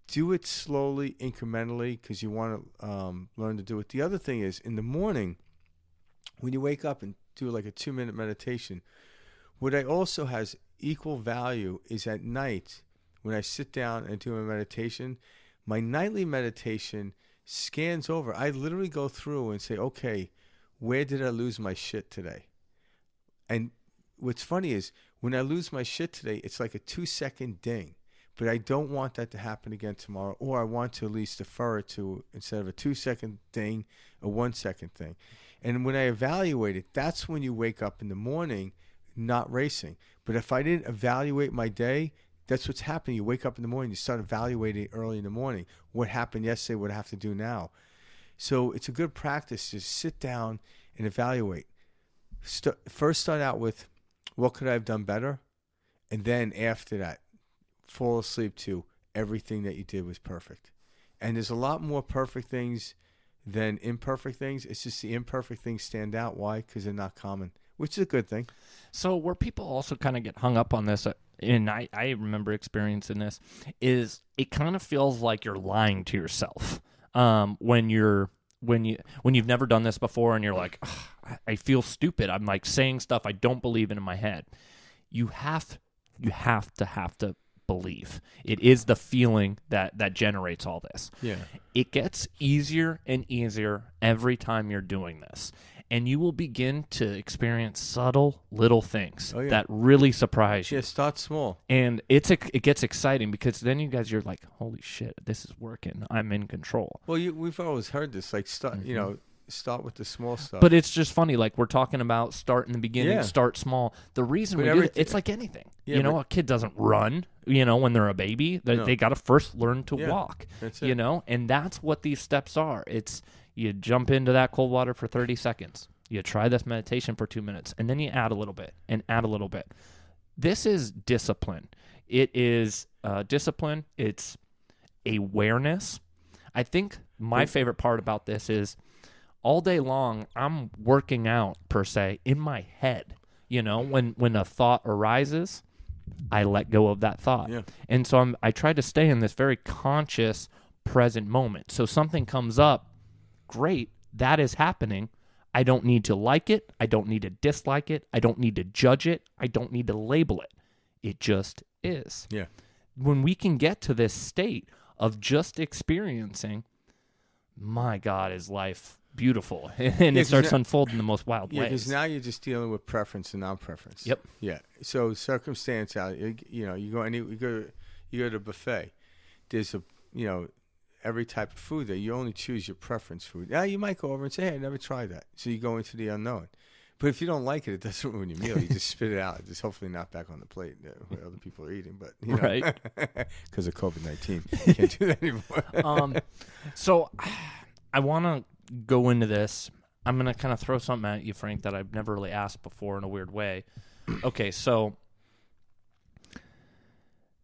Do it slowly, incrementally, because you want to learn to do it. The other thing is, in the morning, when you wake up and do like a 2-minute meditation, what I also has equal value is at night, when I sit down and do a meditation, my nightly meditation scans over. I literally go through and say, okay, where did I lose my shit today? And what's funny is when I lose my shit today, it's like a 2-second ding. But I don't want that to happen again tomorrow, or I want to at least defer it to, instead of a 2-second ding, a 1-second thing. And when I evaluate it, that's when you wake up in the morning not racing. But if I didn't evaluate my day, that's what's happening. You wake up in the morning, you start evaluating early in the morning. What happened yesterday, what I have to do now. So it's a good practice to sit down and evaluate. First start out with, what could I have done better? And then after that, fall asleep to everything that you did was perfect. And there's a lot more perfect things than imperfect things. It's just the imperfect things stand out. Why? Because they're not common, which is a good thing. So where people also kind of get hung up on this, and I remember experiencing this, is it kind of feels like you're lying to yourself when you're when you've never done this before and you're like, I feel stupid. I'm like saying stuff I don't believe in my head. You have to believe. It is the feeling that generates all this. Yeah. It gets easier and easier every time you're doing this. And you will begin to experience subtle little things that really surprise you. Yeah, start small. And it gets exciting because then you're like, holy shit, this is working. I'm in control. Well, we've always heard this, like, start with the small stuff. But it's just funny, like we're talking about start in the beginning, start small. The reason we do it, it's like anything. Yeah, a kid doesn't run, when they're a baby. They got to first learn to walk, that's it. And that's what these steps are. It's you jump into that cold water for 30 seconds. You try this meditation for 2 minutes, and then you add a little bit and add a little bit. This is discipline. It is discipline. It's awareness. I think my favorite part about this is all day long, I'm working out, per se, in my head. When a thought arises, I let go of that thought. Yeah. And so I try to stay in this very conscious, present moment. So something comes up, great, that is happening. I don't need to like it. I don't need to dislike it. I don't need to judge it. I don't need to label it. It just is. Yeah. When we can get to this state of just experiencing, my God, is life beautiful. And it starts to unfold in the most wild ways. Yeah, because now you're just dealing with preference and non-preference. Yep. Yeah. So circumstance out, you go to a buffet. There's every type of food there. You only choose your preference food. Yeah, you might go over and say, hey, I never tried that. So you go into the unknown. But if you don't like it, it doesn't ruin your meal. You just spit it out. Just hopefully not back on the plate where other people are eating. But right, because of COVID-19, you can't do that anymore. So I want to go into this. I'm going to kind of throw something at you, Frank, that I've never really asked before in a weird way. Okay, so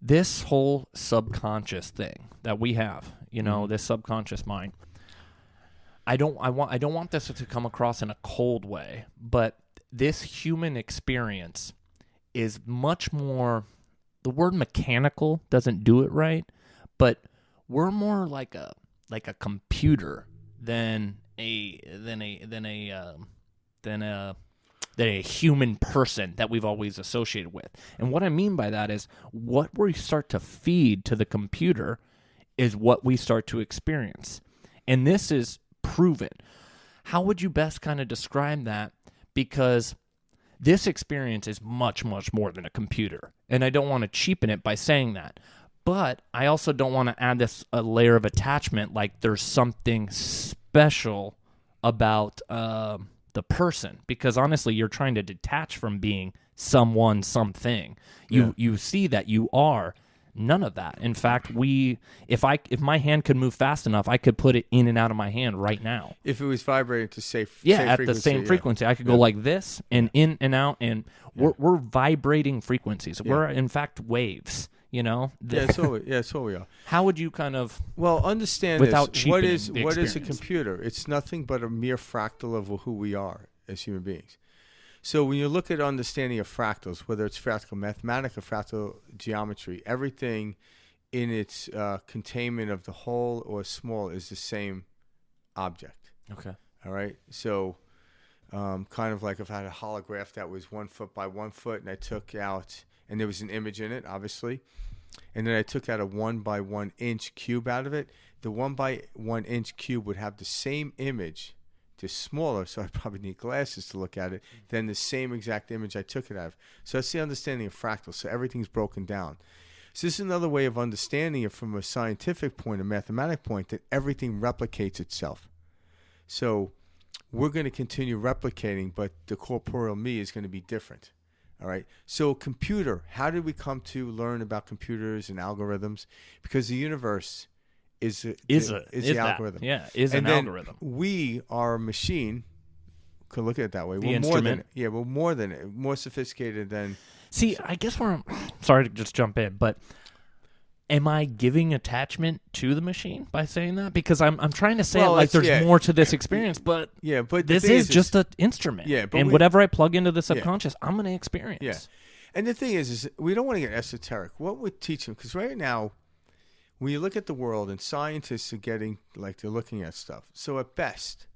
this whole subconscious thing that we have, this subconscious mind, I don't want this to come across in a cold way, but this human experience is much more, the word mechanical doesn't do it right, but we're more like a computer than a human person that we've always associated with. And what I mean by that is what we start to feed to the computer is what we start to experience. And this is proven. How would you best kind of describe that? Because this experience is much, much more than a computer. And I don't want to cheapen it by saying that. But I also don't want to add a layer of attachment like there's something special about the person. Because honestly, you're trying to detach from being someone, something. You see that you are none of that. In fact, if my hand could move fast enough, I could put it in and out of my hand right now. If it was vibrating to safe at frequency, the same frequency, I could go like this and in and out, and we're vibrating frequencies. Yeah. We're in fact waves. That's what we are. How would you kind of understand without this? cheapening What is a computer? It's nothing but a mere fractal of who we are as human beings. So when you look at understanding of fractals, whether it's fractal mathematics or fractal geometry, everything in its containment of the whole or small is the same object. Okay. All right. So kind of like if I had a holograph that was 1 foot by 1 foot, and I took out, and there was an image in it, obviously, and then I took out a 1 by 1 inch cube out of it, the 1 by 1 inch cube would have the same image, just smaller, so I probably need glasses to look at it, than the same exact image I took it out of. So that's the understanding of fractals. So everything's broken down. So this is another way of understanding it from a scientific point, a mathematic point, that everything replicates itself. So we're going to continue replicating, but the corporeal me is going to be different. All right. So computer, how did we come to learn about computers and algorithms? Because the universe is the algorithm. Is an algorithm. We are a machine. Could look at it that way. We're instrument. We're more than it. More sophisticated than. See, I guess sorry to just jump in, but am I giving attachment to the machine by saying that? Because I'm trying to say there's more to this experience, but this is just an instrument. Yeah, and whatever I plug into the subconscious, I'm going to experience. Yeah, and the thing is we don't want to get esoteric. What we're teaching, because right now when you look at the world, and scientists are getting, like, they're looking at stuff. So at best,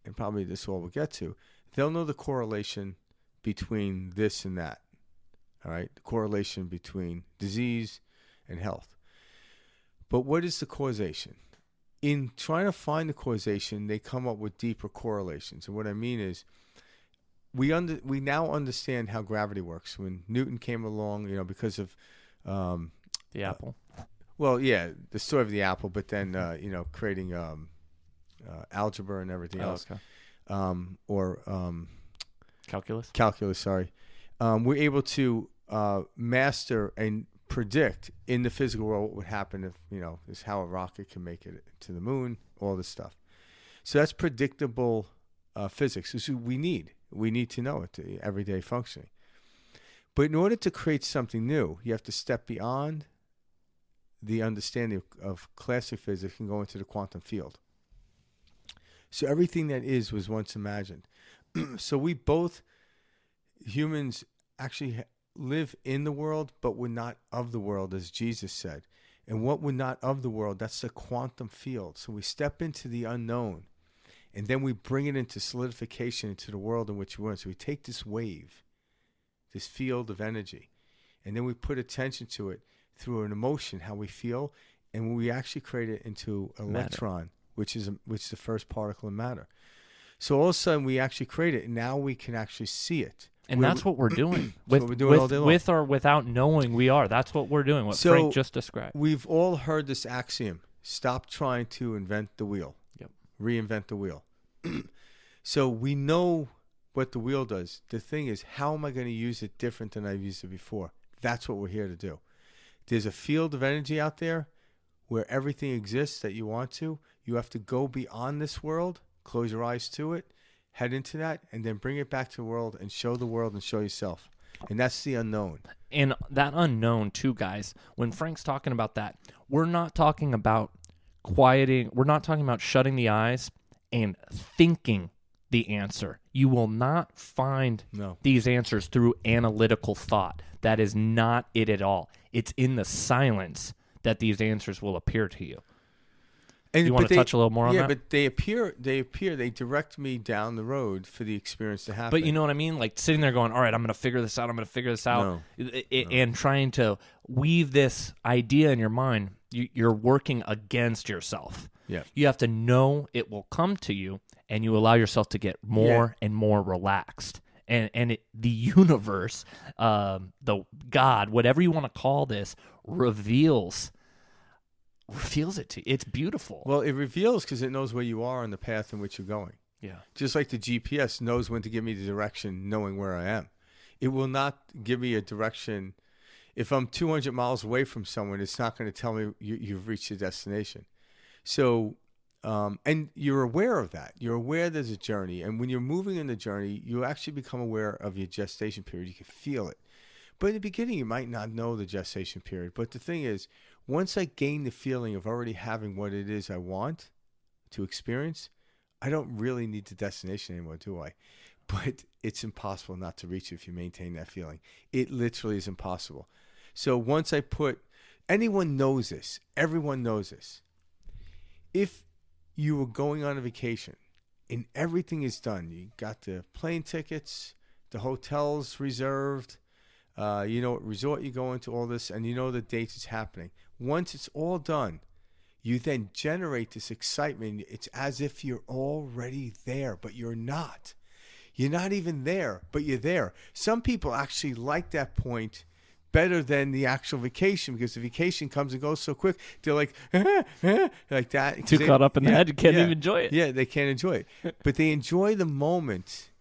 and probably this all we'll get to, they'll know the correlation between this and that. All right? The correlation between disease and health. But what is the causation? In trying to find the causation, they come up with deeper correlations. And what I mean is, we now understand how gravity works. When Newton came along, because of the apple. Well, yeah, the story of the apple, but then creating algebra and everything else, okay. Calculus. Calculus, sorry. We're able to master and predict in the physical world what would happen if is how a rocket can make it to the moon, all this stuff. So that's predictable physics. So we need to know it, the everyday functioning. But in order to create something new, you have to step beyond the understanding of classic physics and go into the quantum field. So everything that is was once imagined. So we both, humans, actually live in the world, but we're not of the world, as Jesus said. And what we're not of the world, that's the quantum field. So we step into the unknown, and then we bring it into solidification into the world in which we're in. So we take this wave, this field of energy, and then we put attention to it through an emotion, how we feel, and we actually create it into an electron, which is the first particle of matter. So all of a sudden we actually create it, and now we can actually see it. And that's what we're doing. With or without knowing we are. That's what we're doing, what Frank just described. We've all heard this axiom: stop trying to invent the wheel. Yep. Reinvent the wheel. So we know what the wheel does. The thing is, how am I going to use it different than I've used it before? That's what we're here to do. There's a field of energy out there where everything exists that you want to. You have to go beyond this world, close your eyes to it, head into that, and then bring it back to the world and show yourself. And that's the unknown. And that unknown, too, guys, when Frank's talking about that, we're not talking about quieting. We're not talking about shutting the eyes and thinking the answer. You will not find these answers through analytical thought. That is not it at all. It's in the silence that these answers will appear to you. And you want to touch a little more on that? Yeah, but they appear, they direct me down the road for the experience to happen. But you know what I mean? Like sitting there going, all right, I'm going to figure this out, No. And trying to weave this idea in your mind, you're working against yourself. Yeah. You have to know it will come to you, and you allow yourself to get more and more relaxed. And the universe, the God, whatever you want to call this, reveals it to you. It's beautiful. Well, it reveals because it knows where you are on the path in which you're going. Yeah. Just like the GPS knows when to give me the direction, knowing where I am. It will not give me a direction. If I'm 200 miles away from someone, it's not going to tell me you've reached your destination. So, and you're aware of that. You're aware there's a journey. And when you're moving in the journey, you actually become aware of your gestation period. You can feel it. But in the beginning, you might not know the gestation period. But the thing is, once I gain the feeling of already having what it is I want to experience, I don't really need the destination anymore, do I? But it's impossible not to reach it if you maintain that feeling. It literally is impossible. So once I anyone knows this. Everyone knows this. If you were going on a vacation and everything is done, you got the plane tickets, the hotels reserved, you know what resort you're going to, all this, and you know the dates it's happening. Once it's all done, you then generate this excitement. It's as if you're already there, but you're not. You're not even there, but you're there. Some people actually like that point better than the actual vacation because the vacation comes and goes so quick. They're like, like that. Too caught up in the head, you can't even enjoy it. Yeah, they can't enjoy it. But they enjoy the moment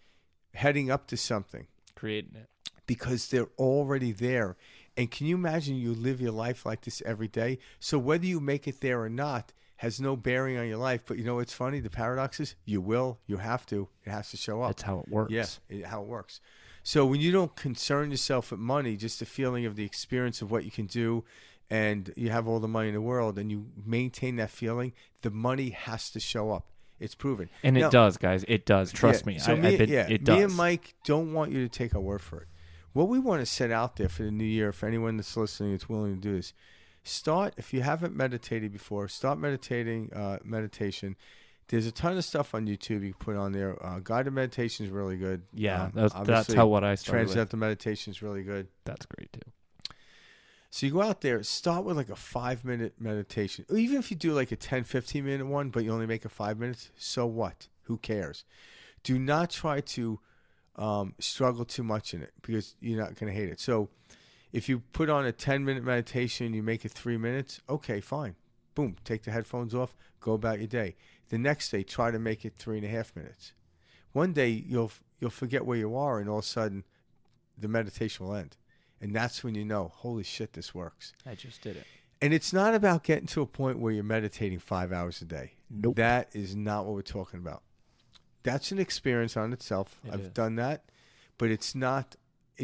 heading up to something. Creating it. Because they're already there. And can you imagine you live your life like this every day? So whether you make it there or not has no bearing on your life. But you know what's funny? The paradox is you will, you have to. It has to show up. That's how it works. Yeah, how it works. So when you don't concern yourself with money, just the feeling of the experience of what you can do, and you have all the money in the world, and you maintain that feeling, the money has to show up. It's proven. And it does, guys. It does. Trust me. So it does. Me and Mike don't want you to take our word for it. What we want to set out there for the new year, for anyone that's listening that's willing to do this, Start, if you haven't meditated before, start meditating, meditation. There's a ton of stuff on YouTube you can put on there. Guided meditation is really good. Yeah, that's how what I started with. Transcendental meditation is really good. That's great too. So you go out there, start with like a 5-minute meditation. Or even if you do like a 10, 15-minute one, but you only make it 5 minutes, so what? Who cares? Do not try to struggle too much in it because you're not going to hate it. So if you put on a 10-minute meditation, you make it 3 minutes, okay, fine. Boom, take the headphones off, go about your day. The next day, try to make it 3.5 minutes. One day, you'll forget where you are, and all of a sudden, the meditation will end. And that's when you know, holy shit, this works. I just did it. And it's not about getting to a point where you're meditating 5 hours a day. Nope. That is not what we're talking about. That's an experience on itself. I've done that. But it's not,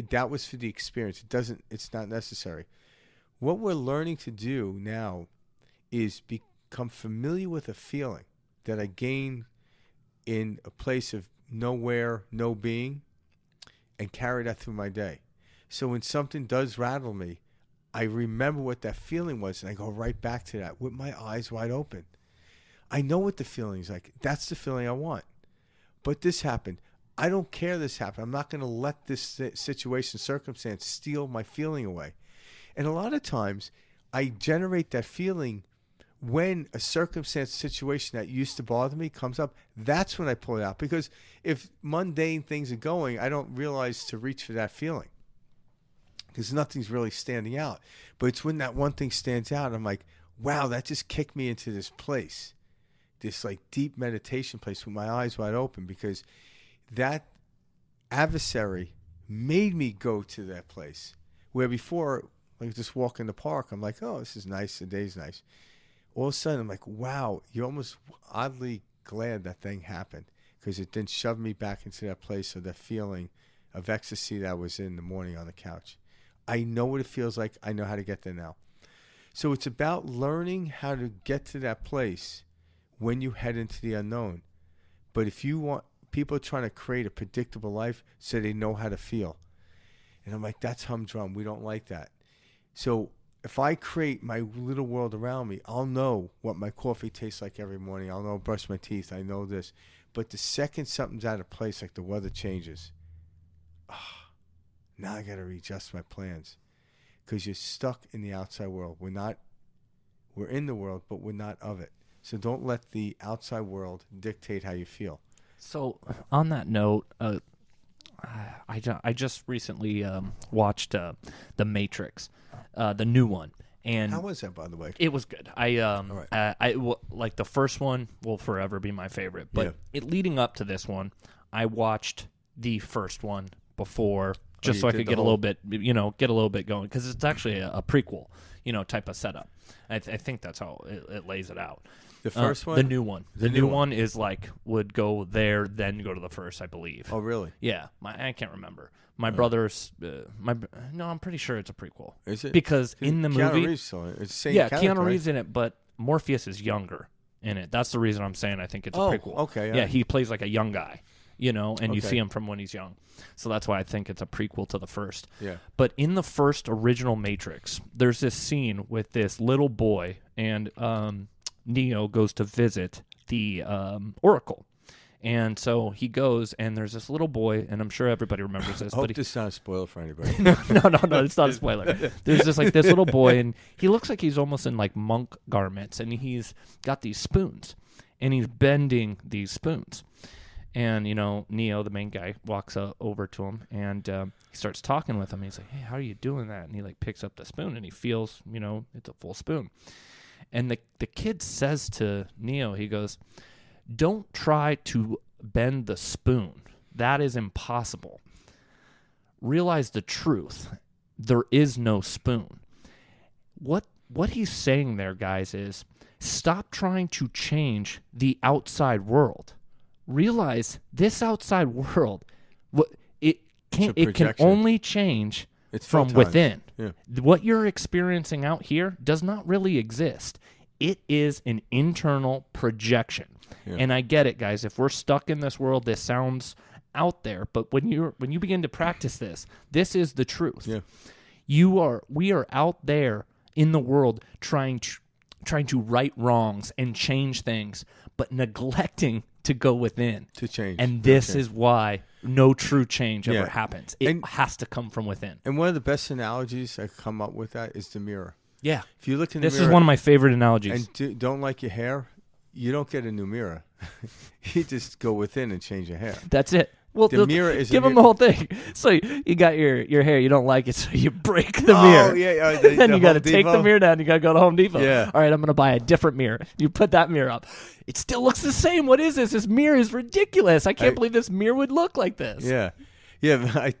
that was for the experience. It's not necessary. What we're learning to do now is become familiar with a feeling that I gain in a place of nowhere, no being, and carry that through my day. So when something does rattle me, I remember what that feeling was, and I go right back to that with my eyes wide open. I know what the feeling is like. That's the feeling I want. But this happened. I don't care this happened. I'm not going to let this situation, circumstance steal my feeling away. And a lot of times, I generate that feeling when a circumstance, situation that used to bother me comes up. That's when I pull it out. Because if mundane things are going, I don't realize to reach for that feeling. Because nothing's really standing out. But it's when that one thing stands out, I'm like, wow, that just kicked me into this place. This like deep meditation place with my eyes wide open, because that adversary made me go to that place. Where before, like just walk in the park, I'm like, oh, this is nice, the day's nice. All of a sudden, I'm like, wow, you're almost oddly glad that thing happened, because it then shoved me back into that place of that feeling of ecstasy that I was in the morning on the couch. I know what it feels like. I know how to get there now. So it's about learning how to get to that place when you head into the unknown. But if you want, people are trying to create a predictable life so they know how to feel. And I'm like, that's humdrum. We don't like that. So if I create my little world around me, I'll know what my coffee tastes like every morning. I'll know, brush my teeth. I know this. But the second something's out of place, like the weather changes, now I got to readjust my plans, because you're stuck in the outside world. We're in the world, but we're not of it. So don't let the outside world dictate how you feel. So on that note, I just recently watched The Matrix, the new one. And how was that, by the way? It was good. Like the first one will forever be my favorite. But leading up to this one, I watched the first one before, just so I could get a little bit going, because it's actually a prequel, type of setup. I think that's how it lays it out. The first one? The new one. The new one is like, would go there, then go to the first, I believe. Oh, really? Yeah. I can't remember. My brother's, no, I'm pretty sure it's a prequel. Is it? Because in the Keanu movie. Reeves, it's the same Keanu Reeves in it, but Morpheus is younger in it. That's the reason I'm saying I think it's a prequel. Okay. Yeah, he plays like a young guy, and you see him from when he's young. So that's why I think it's a prequel to the first. Yeah. But in the first original Matrix, there's this scene with this little boy, and Neo goes to visit the Oracle. And so he goes, and there's this little boy, and I'm sure everybody remembers this. I hope this is not a spoiler for anybody. No, it's not a spoiler. There's just like this little boy, and he looks like he's almost in like monk garments, and he's got these spoons, and he's bending these spoons. And, Neo, the main guy, walks over to him, and he starts talking with him. He's like, hey, how are you doing that? And he like picks up the spoon, and he feels, it's a full spoon. And the kid says to Neo, he goes, don't try to bend the spoon. That is impossible. Realize the truth. There is no spoon. What he's saying there, guys, is stop trying to change the outside world. Realize this outside world, it can only change from within. Yeah. What you're experiencing out here does not really exist. It is an internal projection. Yeah. And I get it, guys. If we're stuck in this world, this sounds out there. But when you begin to practice this is the truth. Yeah. We are out there in the world trying to right wrongs and change things, but neglecting to go within. To change. And this is why no true change ever happens. It has to come from within. And one of the best analogies I come up with that is the mirror. Yeah. If you look in the mirror. This is one of my favorite analogies. And don't like your hair, you don't get a new mirror. You just go within and change your hair. That's it. Well, the mirror is give them the whole thing. So you got your hair, you don't like it, so you break the mirror. Oh, yeah. Then you got to take the mirror down. You got to go to Home Depot. Yeah. All right, I'm going to buy a different mirror. You put that mirror up. It still looks the same. What is this? This mirror is ridiculous. I can't believe this mirror would look like this. Yeah. Yeah, I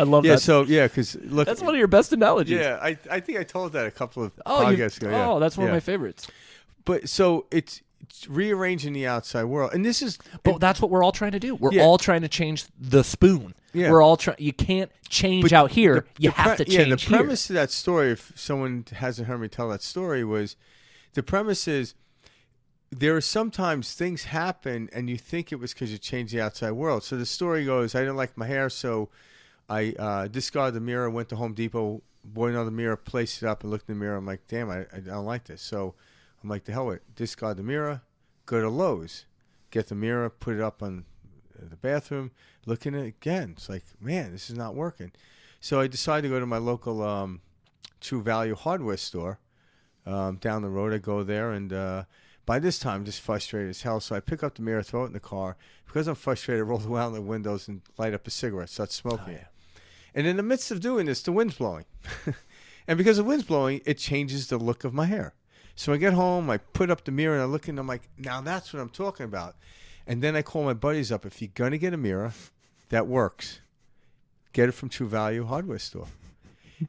love that. that. So, because look. That's one of your best analogies. Yeah, I think I told that a couple of podcasts ago. Yeah. Oh, that's one of my favorites. But so it's rearranging the outside world. And this is. But that's what we're all trying to do. We're all trying to change the spoon. Yeah. We're all trying. You can't change out here. You have to change the here. premise of that story, if someone hasn't heard me tell that story, was the premise is there are sometimes things happen and you think it was because you changed the outside world. So the story goes, I didn't like my hair, so I discarded the mirror, went to Home Depot, bought another mirror, placed it up, and looked in the mirror. I'm like, damn, I don't like this. So I'm like, the hell with it. Discard the mirror, go to Lowe's, get the mirror, put it up on the bathroom, look in it again. It's like, man, this is not working. So I decided to go to my local True Value hardware store down the road. I go there, and by this time, I'm just frustrated as hell. So I pick up the mirror, throw it in the car. Because I'm frustrated, I roll around the windows and light up a cigarette, start smoking it. And in the midst of doing this, the wind's blowing. And because the wind's blowing, it changes the look of my hair. So I get home, I put up the mirror, and I look, and I'm like, now that's what I'm talking about. And then I call my buddies up. If you're going to get a mirror that works, get it from True Value hardware store.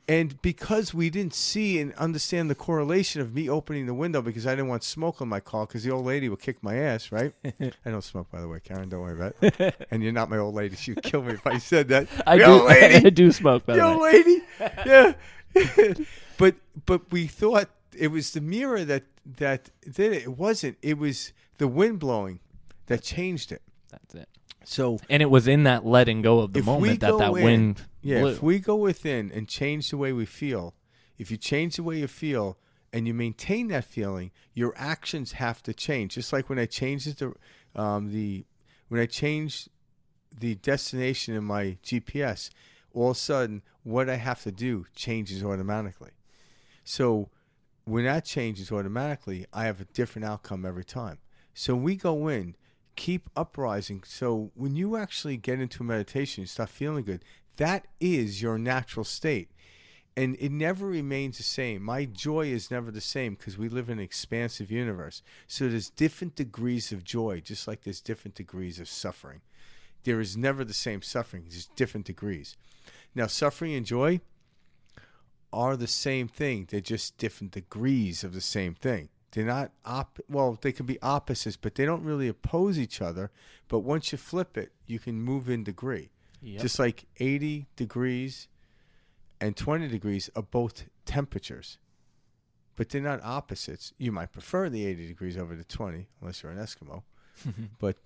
And because we didn't see and understand the correlation of me opening the window because I didn't want smoke on my car because the old lady would kick my ass, right? I don't smoke, by the way, Karen. Don't worry about it. And you're not my old lady. She'd kill me if I said that. I do smoke, by the way. Old lady. Yeah. But we thought it was the mirror that did it. It wasn't. It was the wind blowing that changed it. That's it. So, and it was in that letting go of the moment that wind blew. If we go within and change the way we feel, if you change the way you feel and you maintain that feeling, your actions have to change. Just like when I changed when I changed the destination in my GPS, all of a sudden what I have to do changes automatically. So when that changes automatically, I have a different outcome every time. So we go in. Keep uprising. So when you actually get into meditation, you start feeling good. That is your natural state. And it never remains the same. My joy is never the same because we live in an expansive universe. So there's different degrees of joy, just like there's different degrees of suffering. There is never the same suffering. There's different degrees. Now, suffering and joy are the same thing. They're just different degrees of the same thing. They're not they can be opposites, but they don't really oppose each other. But once you flip it, you can move in degree. Yep. Just like 80 degrees and 20 degrees are both temperatures, but they're not opposites. You might prefer the 80 degrees over the 20, unless you're an Eskimo. But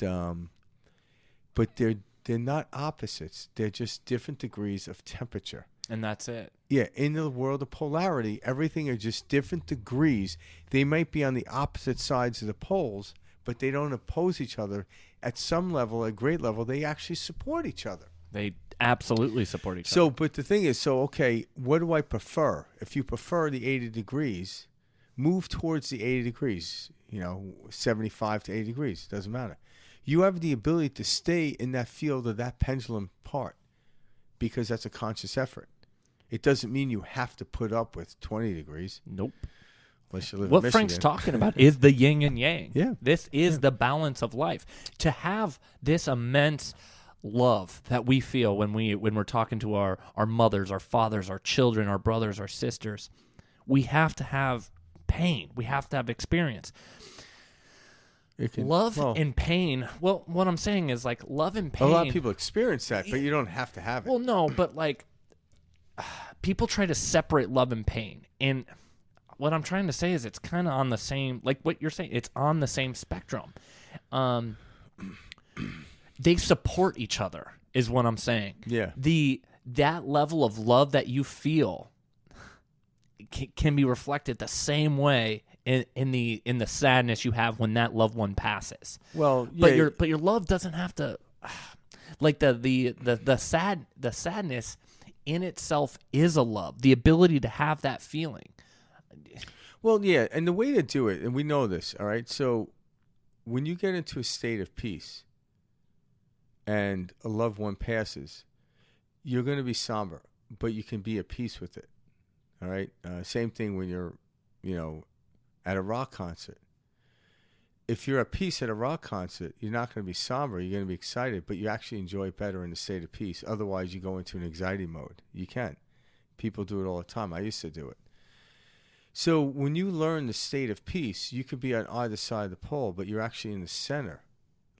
they're not opposites. They're just different degrees of temperature. And that's it. Yeah, in the world of polarity, everything are just different degrees. They might be on the opposite sides of the poles, but they don't oppose each other. At some level, at great level, they actually support each other. They absolutely support each other. But the thing is, okay, what do I prefer? If you prefer the 80 degrees, move towards the 80 degrees, 75 to 80 degrees, doesn't matter. You have the ability to stay in that field of that pendulum part because that's a conscious effort. It doesn't mean you have to put up with 20 degrees. Nope. Unless you live in what Michigan. Frank's talking about is the yin and yang. Yeah. This is the balance of life. To have this immense love that we feel when we're talking to our mothers, our fathers, our children, our brothers, our sisters, we have to have pain. We have to have experience. Love and pain. Well, what I'm saying is like love and pain. A lot of people experience that, but you don't have to have it. Well, no, but like people try to separate love and pain. And what I'm trying to say is it's kind of on the same, like what you're saying, it's on the same spectrum. They support each other is what I'm saying. Yeah. That level of love that you feel can be reflected the same way in the sadness you have when that loved one passes. Well, yeah, But your love doesn't have to, like the sadness in itself is a love. The ability to have that feeling. well, yeah, and the way to do it, and we know this, all right. So when you get into a state of peace, and a loved one passes, you're going to be somber, but you can be at peace with it. All right. Same thing when you're, at a rock concert. If you're at peace at a rock concert, you're not going to be somber. You're going to be excited, but you actually enjoy it better in the state of peace. Otherwise, you go into an anxiety mode. You can. People do it all the time. I used to do it. So when you learn the state of peace, you could be on either side of the pole, but you're actually in the center,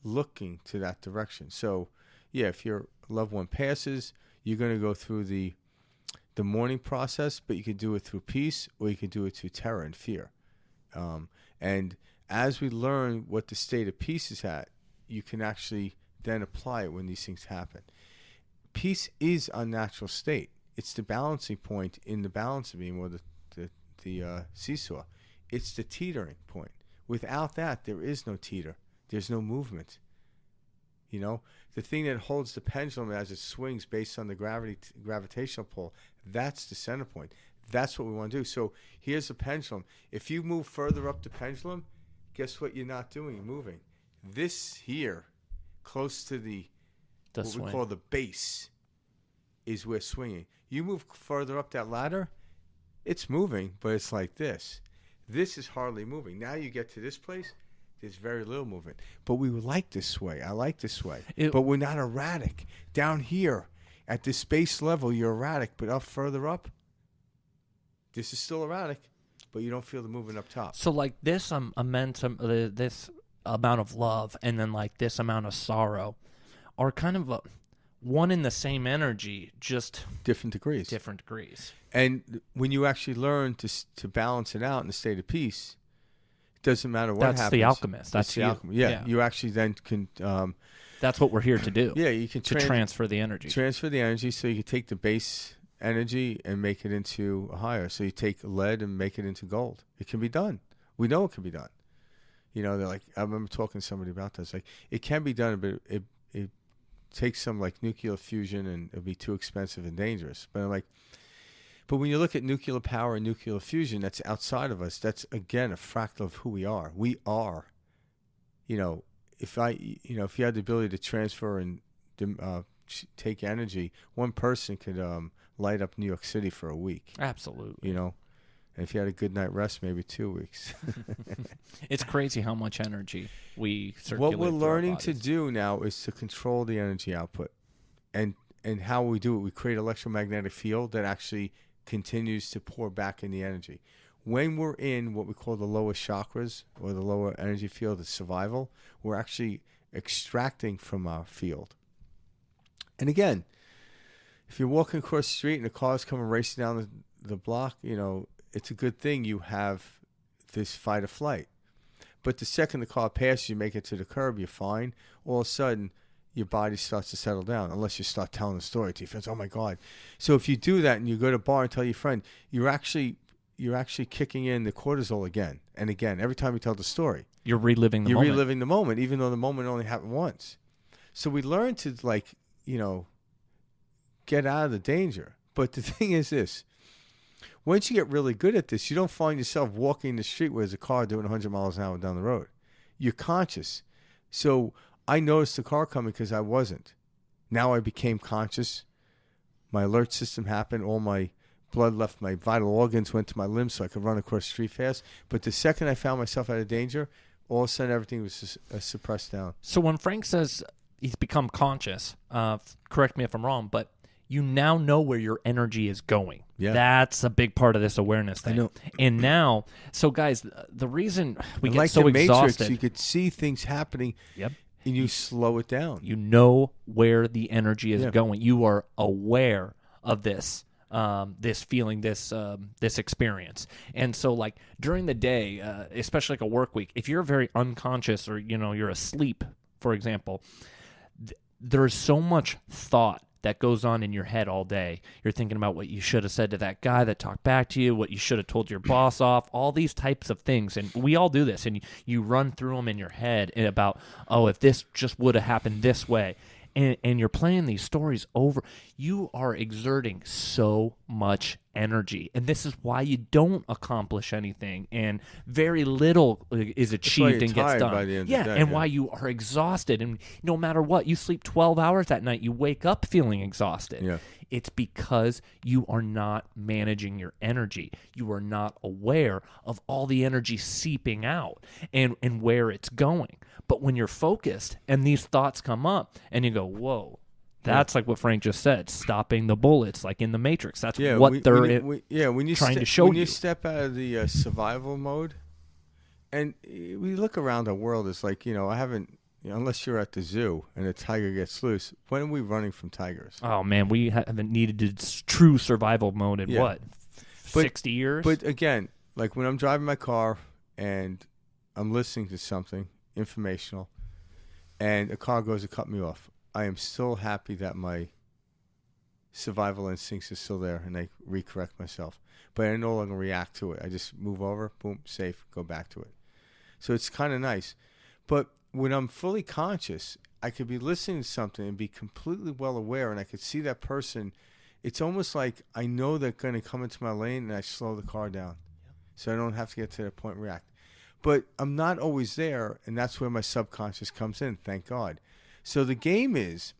looking to that direction. So, yeah, if your loved one passes, you're going to go through the mourning process, but you can do it through peace, or you can do it through terror and fear. And as we learn what the state of peace is at, you can actually then apply it when these things happen. Peace is a natural state. It's the balancing point in the balance beam, or the seesaw. It's the teetering point. Without that, there is no teeter. There's no movement. The thing that holds the pendulum as it swings based on the gravitational pull, that's the center point. That's what we want to do. So here's the pendulum. If you move further up the pendulum, guess what you're not doing? You're moving. This here, close to what swing. We call the base, is where swinging. You move further up that ladder, it's moving, but it's like this. This is hardly moving. Now you get to this place, there's very little movement. But we would like this way. I like this way. But we're not erratic. Down here, at this base level, you're erratic. But up further up, this is still erratic, but you don't feel the movement up top. So like this this amount of love and then like this amount of sorrow are kind of one in the same energy, just different degrees. And when you actually learn to balance it out in the state of peace, it doesn't matter what happens. That's the alchemist. That's the alchemist. Yeah, you actually then can... that's what we're here to do. Yeah, you can transfer the energy. Transfer the energy, so you can take the base energy and make it into a higher. So you take lead and make it into gold. It can be done. We know it can be done. They're like, I remember talking to somebody about this. Like, it can be done, but it takes some like nuclear fusion, and it'll be too expensive and dangerous. But I'm like, but when you look at nuclear power and nuclear fusion, that's outside of us. That's again a fractal of who we are. We are, if you had the ability to transfer and take energy, one person could light up New York City for a week. Absolutely. And if you had a good night rest, maybe 2 weeks. It's crazy how much energy we circulate. What we're learning to do now is to control the energy output. And how we do it, we create an electromagnetic field that actually continues to pour back in the energy. When we're in what we call the lower chakras, or the lower energy field of survival, we're actually extracting from our field. And again, if you're walking across the street and a car's coming racing down the block, it's a good thing you have this fight or flight. But the second the car passes, you make it to the curb, you're fine. All of a sudden, your body starts to settle down, unless you start telling the story to your friends. Oh my God! So if you do that and you go to a bar and tell your friend, you're actually kicking in the cortisol again and again. Every time you tell the story, you're reliving the moment, even though the moment only happened once. So we learn to get out of the danger. But the thing is this: once you get really good at this, you don't find yourself walking the street where there's a car doing 100 miles an hour down the road. You're conscious. So I noticed the car coming because I wasn't. Now I became conscious. My alert system happened. All my blood left my vital organs, went to my limbs so I could run across the street fast. But the second I found myself out of danger, all of a sudden everything was suppressed down. So when Frank says he's become conscious, correct me if I'm wrong, but you now know where your energy is going. Yeah. That's a big part of this awareness thing. I know. And now, so guys, the reason we get like so the Matrix, exhausted, you could see things happening. Yep. And you slow it down. You know where the energy is going. You are aware of this, this feeling, this experience. And so, like during the day, especially like a work week, if you're very unconscious or you're asleep, for example, there's so much thought that goes on in your head all day. You're thinking about what you should have said to that guy that talked back to you, what you should have told your boss off, all these types of things. And we all do this, and you run through them in your head about, oh, if this just would have happened this way. And you're playing these stories over. You are exerting so much energy. And this is why you don't accomplish anything. And very little is achieved and gets done. By the end of the day, and why you are exhausted. And no matter what, you sleep 12 hours that night, you wake up feeling exhausted. Yeah. It's because you are not managing your energy. You are not aware of all the energy seeping out and where it's going. But when you're focused and these thoughts come up and you go, whoa, that's like what Frank just said, stopping the bullets, like in the Matrix. That's what they're trying to show you. When you step out of the survival mode, and we look around the world, it's like, I haven't, unless you're at the zoo and a tiger gets loose, when are we running from tigers? Oh, man, we haven't needed true survival mode in 60 years? But again, like when I'm driving my car and I'm listening to something informational and a car goes to cut me off, I am still happy that my survival instincts are still there and I recorrect myself. But I no longer react to it. I just move over, boom, safe, go back to it. So it's kind of nice. But when I'm fully conscious, I could be listening to something and be completely well aware, and I could see that person. It's almost like I know they're going to come into my lane and I slow the car down. So I don't have to get to that point and react. But I'm not always there, and that's where my subconscious comes in, thank God. So the game is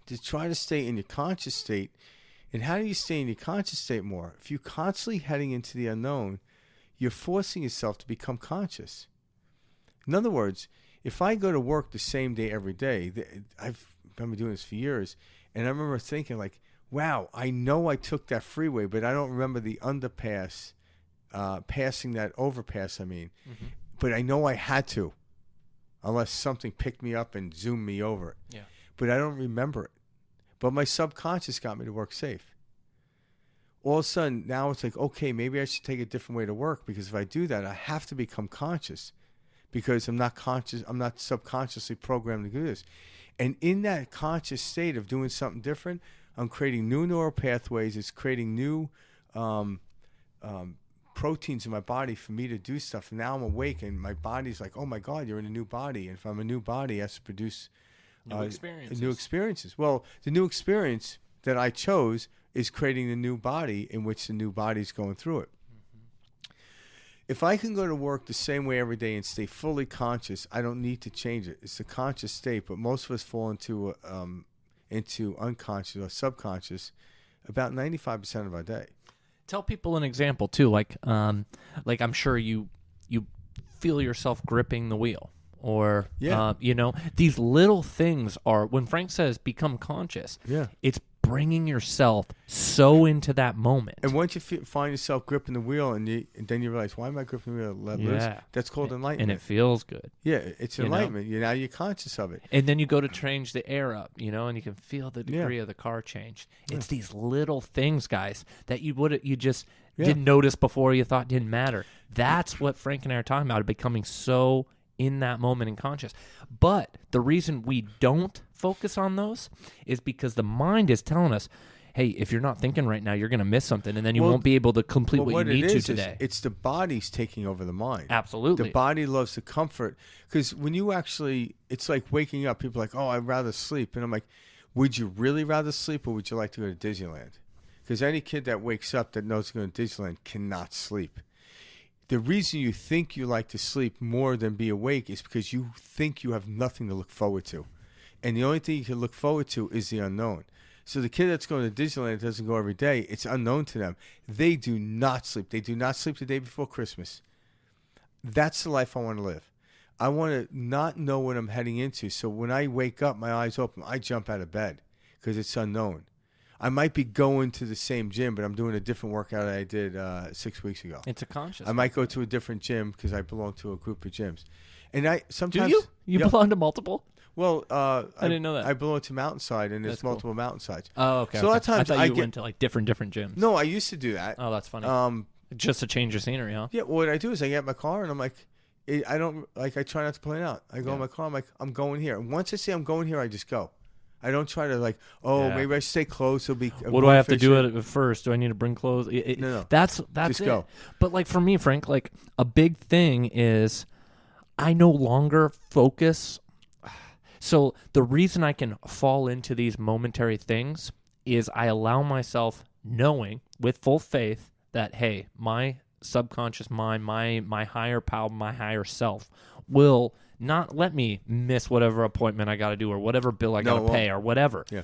to try to stay in your conscious state. And how do you stay in your conscious state more? If you're constantly heading into the unknown, you're forcing yourself to become conscious. In other words, if I go to work the same day every day, I've been doing this for years, and I remember thinking like, wow, I know I took that freeway, but I don't remember the underpass, passing that overpass, but I know I had to, unless something picked me up and zoomed me over it. Yeah. But I don't remember it. But my subconscious got me to work safe. All of a sudden, now it's like, okay, maybe I should take a different way to work, because if I do that, I have to become conscious, because I'm not subconsciously programmed to do this. And in that conscious state of doing something different, I'm creating new neural pathways. It's creating new proteins in my body for me to do stuff. And now I'm awake, and my body's like, oh my God, you're in a new body. And if I'm a new body, it has to produce new experiences. Well, the new experience that I chose is creating the new body in which the new body's going through it. Mm-hmm. If I can go to work the same way every day and stay fully conscious, I don't need to change it. It's a conscious state, but most of us fall into unconscious or subconscious about 95% of our day. Tell people an example too, like I'm sure you feel yourself gripping the wheel, or these little things are, when Frank says become conscious, it's bringing yourself so into that moment. And once you find yourself gripping the wheel, and then you realize, why am I gripping the wheel? Let loose. That's called enlightenment. And it feels good. Yeah, it's enlightenment. Now you're conscious of it. And then you go to change the air up, and you can feel the degree of the car change. It's these little things, guys, that you just didn't notice before, you thought didn't matter. That's what Frank and I are talking about, becoming so in that moment and conscious. But the reason we don't focus on those is because the mind is telling us, hey, if you're not thinking right now, you're going to miss something, and then you won't be able to complete what you need to today. It's the body's taking over the mind. Absolutely. The body loves the comfort, because when you actually, it's like waking up. People are like, oh, I'd rather sleep. And I'm like, would you really rather sleep, or would you like to go to Disneyland? Because any kid that wakes up that knows to go to Disneyland cannot sleep. The reason you think you like to sleep more than be awake is because you think you have nothing to look forward to. And the only thing you can look forward to is the unknown. So the kid that's going to Disneyland doesn't go every day. It's unknown to them. They do not sleep. They do not sleep the day before Christmas. That's the life I want to live. I want to not know what I'm heading into. So when I wake up, my eyes open, I jump out of bed because it's unknown. I might be going to the same gym, but I'm doing a different workout I did 6 weeks ago. It's a conscious. I might go to a different gym because I belong to a group of gyms. And I sometimes. Do you? You belong to multiple? Well, I didn't know that. I belong to Mountainside, and there's multiple Mountainsides. Oh, okay. So a lot of times I thought you went to like different gyms. No, I used to do that. Oh, that's funny. Just to change your scenery, huh? Yeah. What I do is I get in my car, and I'm like, I try not to plan out. I go in my car. I'm like, I'm going here. And once I say I'm going here, I just go. I don't try to like, oh, Yeah. maybe I should stay close. It'll be What do I have to do it first? Do I need to bring clothes? No. That's Just it. go. But like for me, Frank, like a big thing is I no longer focus. So the reason I can fall into these momentary things is I allow myself knowing with full faith that, hey, my subconscious mind, my higher power, my higher self will not let me miss whatever appointment I got to do or whatever bill I got to pay or whatever. Yeah.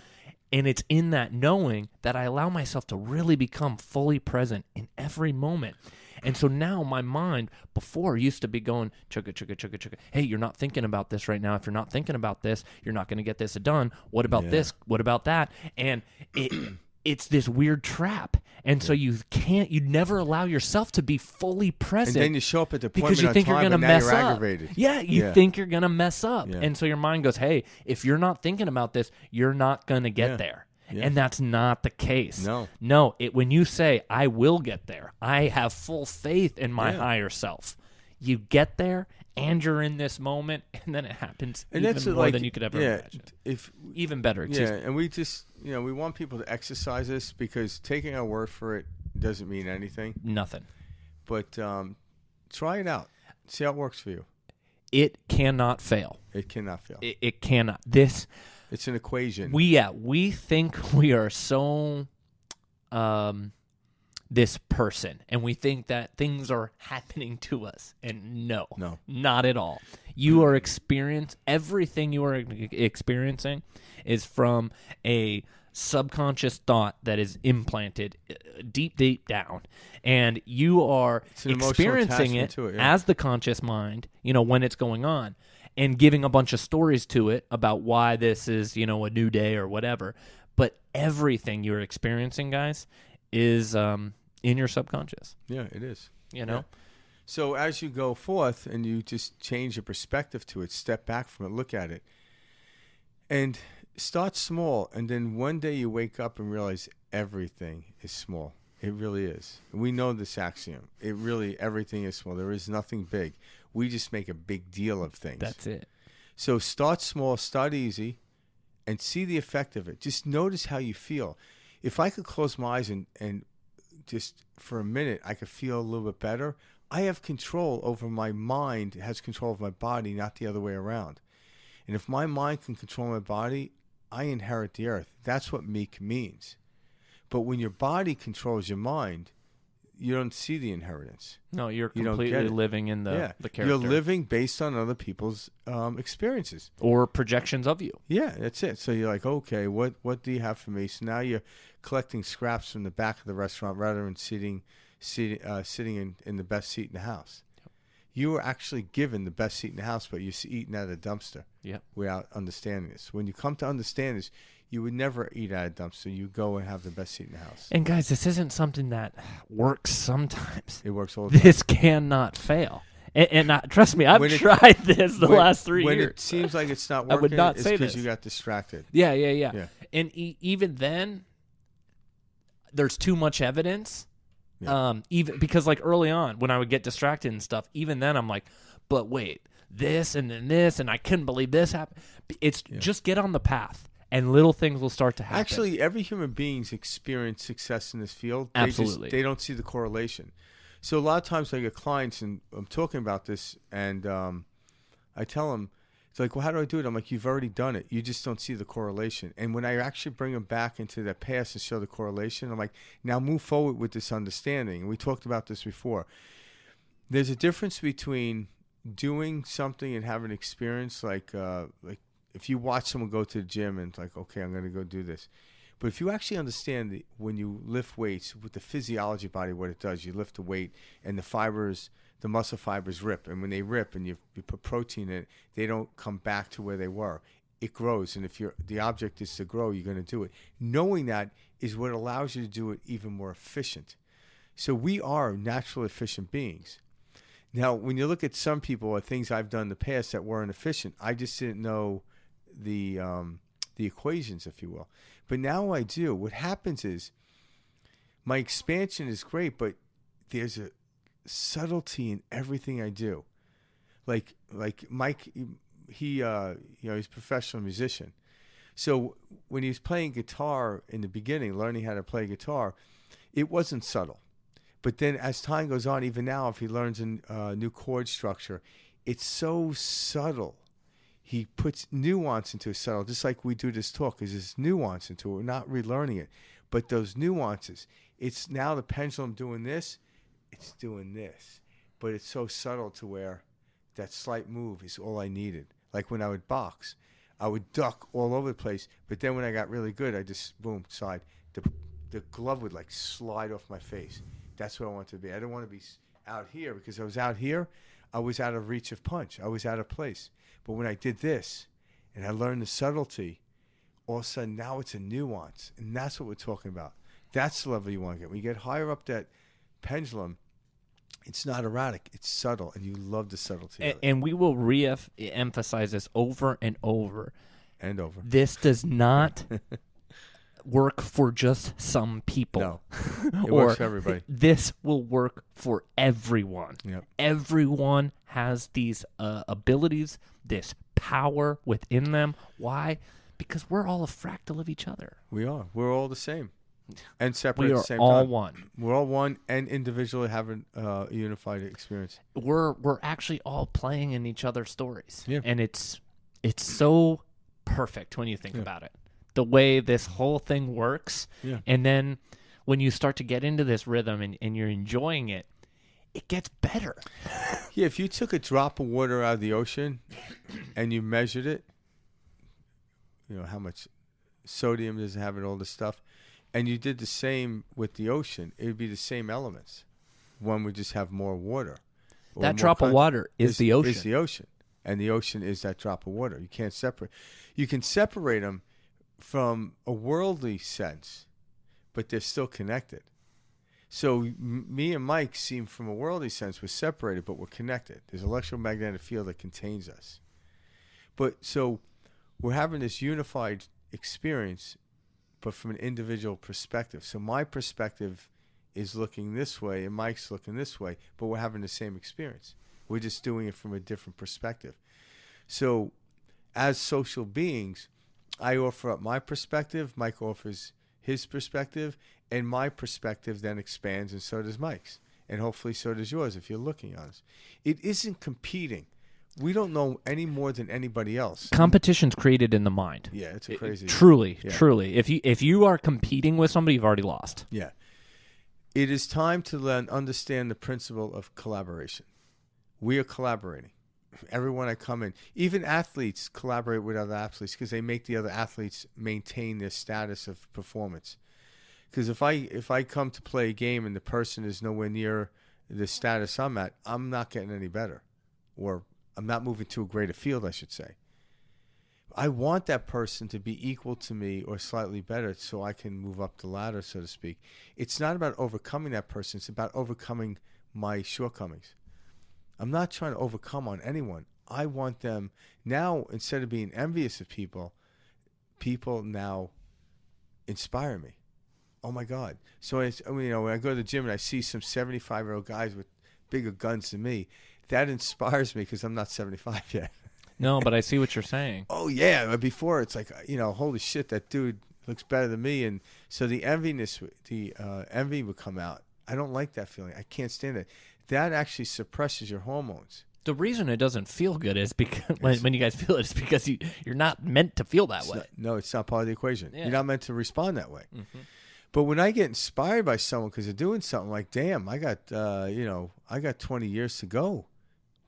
And it's in that knowing that I allow myself to really become fully present in every moment. And so now my mind before used to be going, chugga, chugga, chugga, chugga. Hey, you're not thinking about this right now. If you're not thinking about this, you're not going to get this done. What about this? What about that? And it's this weird trap. And so you never allow yourself to be fully present. And then you show up at the appointment because you think on time, you're going to and now mess you're up. aggravated. Yeah, you think you're going to mess up. Yeah. And so your mind goes, hey, if you're not thinking about this, you're not going to get there. Yeah. And that's not the case. No. When you say, I will get there, I have full faith in my higher self, you get there and you're in this moment, and then it happens and even that's more like, than you could ever imagine. Even better. Yeah, and we just, we want people to exercise this because taking our word for it doesn't mean anything. Nothing. But try it out. See how it works for you. It cannot fail. It cannot fail. It cannot. It's an equation. We think we are so this person, and we think that things are happening to us, and no, not at all. You are everything you are experiencing is from a subconscious thought that is implanted deep down, and you are experiencing it as the conscious mind, when it's going on, and giving a bunch of stories to it about why this is, a new day or whatever. But everything you're experiencing, guys, is in your subconscious. Yeah, it is. Yeah. So as you go forth and you just change your perspective to it, step back from it, look at it, and start small. And then one day you wake up and realize everything is small. It really is. We know this axiom. Everything is small. There is nothing big. We just make a big deal of things. That's it. So start small, start easy, and see the effect of it. Just notice how you feel. If I could close my eyes and just for a minute, I could feel a little bit better. I have control over my mind. It has control of my body, not the other way around. And if my mind can control my body, I inherit the earth. That's what meek means. But when your body controls your mind, you don't see the inheritance. No, you're completely living in the character. You're living based on other people's experiences. Or projections of you. Yeah, that's it. So you're like, okay, what do you have for me? So now you're collecting scraps from the back of the restaurant rather than sitting in the best seat in the house. Yep. You were actually given the best seat in the house, but you're eating out of a dumpster without understanding this. When you come to understand this, you would never eat out of a dumpster. You go and have the best seat in the house. And guys, this isn't something that works sometimes. It works all the time. This cannot fail. And trust me, I've tried this the last 3 years. When it seems like it's not working, I would not say because this. you got distracted. Yeah. And even then, there's too much evidence. Yeah. Even because like early on, when I would get distracted and stuff, even then I'm like, but wait, this and then this, and I couldn't believe this happened. Just get on the path. And little things will start to happen. Actually, every human being's experienced success in this field. Absolutely. They don't see the correlation. So a lot of times I get clients, and I'm talking about this, and I tell them, it's like, well, how do I do it? I'm like, you've already done it. You just don't see the correlation. And when I actually bring them back into that past and show the correlation, I'm like, now move forward with this understanding. And we talked about this before. There's a difference between doing something and having experience, like if you watch someone go to the gym and it's like, okay, I'm going to go do this. But if you actually understand when you lift weights, with the physiology body, what it does, you lift the weight and the muscle fibers rip. And when they rip and you put protein in it, they don't come back to where they were. It grows. And if the object is to grow, you're going to do it. Knowing that is what allows you to do it even more efficient. So we are natural efficient beings. Now, when you look at some people or things I've done in the past that weren't efficient, I just didn't know the equations, if you will. But now I do. What happens is my expansion is great, but there's a subtlety in everything I do. Like Mike, he's a professional musician. So when he was playing guitar in the beginning, learning how to play guitar, it wasn't subtle. But then as time goes on, even now, if he learns a new chord structure, it's so subtle. He puts nuance into it subtle, just like we do this talk, because there's nuance into it. We're not relearning it. But those nuances, it's now the pendulum doing this, it's doing this. But it's so subtle to where that slight move is all I needed. Like when I would box, I would duck all over the place. But then when I got really good, I just, boom, side. The glove would like slide off my face. That's what I wanted to be. I didn't want to be out here, because I was out here, I was out of reach of punch. I was out of place. But when I did this and I learned the subtlety, all of a sudden now it's a nuance. And that's what we're talking about. That's the level you want to get. When you get higher up that pendulum, it's not erratic. It's subtle. And you love the subtlety of it. And we will re-emphasize this over and over. And over. This does not work for just some people. No. It works for everybody. This will work for everyone. Yep. Everyone has these abilities, this power within them. Why? Because we're all a fractal of each other. We are. We're all the same. And separate We at are the same all time. one. We're all one and individually having a unified experience. We're actually all playing in each other's stories. Yeah. And it's so perfect when you think about it. The way this whole thing works. Yeah. And then when you start to get into this rhythm and you're enjoying it, it gets better. Yeah, if you took a drop of water out of the ocean and you measured it, you know, how much sodium does it have and all this stuff, and you did the same with the ocean, it would be the same elements. One would just have more water. That drop of water is the ocean. Is the ocean. And the ocean is that drop of water. You can't separate. You can separate them from a worldly sense, but they're still connected. So me and Mike seem from a worldly sense we're separated, but we're connected. There's an electromagnetic field that contains us. But so we're having this unified experience, but from an individual perspective. So my perspective is looking this way and Mike's looking this way, but we're having the same experience. We're just doing it from a different perspective. So as social beings, I offer up my perspective, Mike offers his perspective, and my perspective then expands, and so does Mike's. And hopefully so does yours if you're looking on us. It isn't competing. We don't know any more than anybody else. Competition's created in the mind. Yeah, it's a crazy. Truly, Yeah. truly. If you are competing with somebody, you've already lost. Yeah. It is time to then understand the principle of collaboration. We are collaborating. Everyone I come in, even athletes collaborate with other athletes because they make the other athletes maintain their status of performance. Because if I come to play a game and the person is nowhere near the status I'm at, I'm not getting any better. Or I'm not moving to a greater field, I should say. I want that person to be equal to me or slightly better so I can move up the ladder, so to speak. It's not about overcoming that person. It's about overcoming my shortcomings. I'm not trying to overcome on anyone. I want them now, instead of being envious of people now inspire me. Oh, my God. So, when I go to the gym and I see some 75-year-old guys with bigger guns than me, that inspires me because I'm not 75 yet. No, but I see what you're saying. Oh, yeah. But before, it's like, holy shit, that dude looks better than me. And so the envy would come out. I don't like that feeling. I can't stand it. That actually suppresses your hormones. The reason it doesn't feel good is because when you guys feel it, it's because you're not meant to feel that way. No, it's not part of the equation. Yeah. You're not meant to respond that way. Mm-hmm. But when I get inspired by someone because they're doing something, like, damn, I got 20 years to go.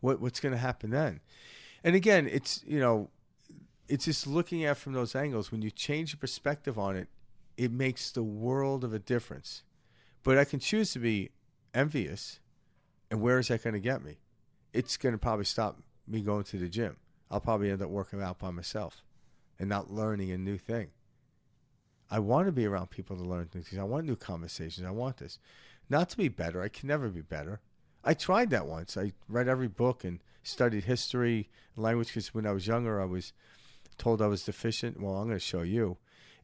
What's going to happen then? And again, it's just looking at it from those angles. When you change your perspective on it, it makes the world of a difference. But I can choose to be envious, and where is that going to get me? It's going to probably stop me going to the gym. I'll probably end up working out by myself and not learning a new thing. I want to be around people to learn things. I want new conversations. I want this. Not to be better. I can never be better. I tried that once. I read every book and studied history, language, because when I was younger, I was told I was deficient. Well, I'm going to show you.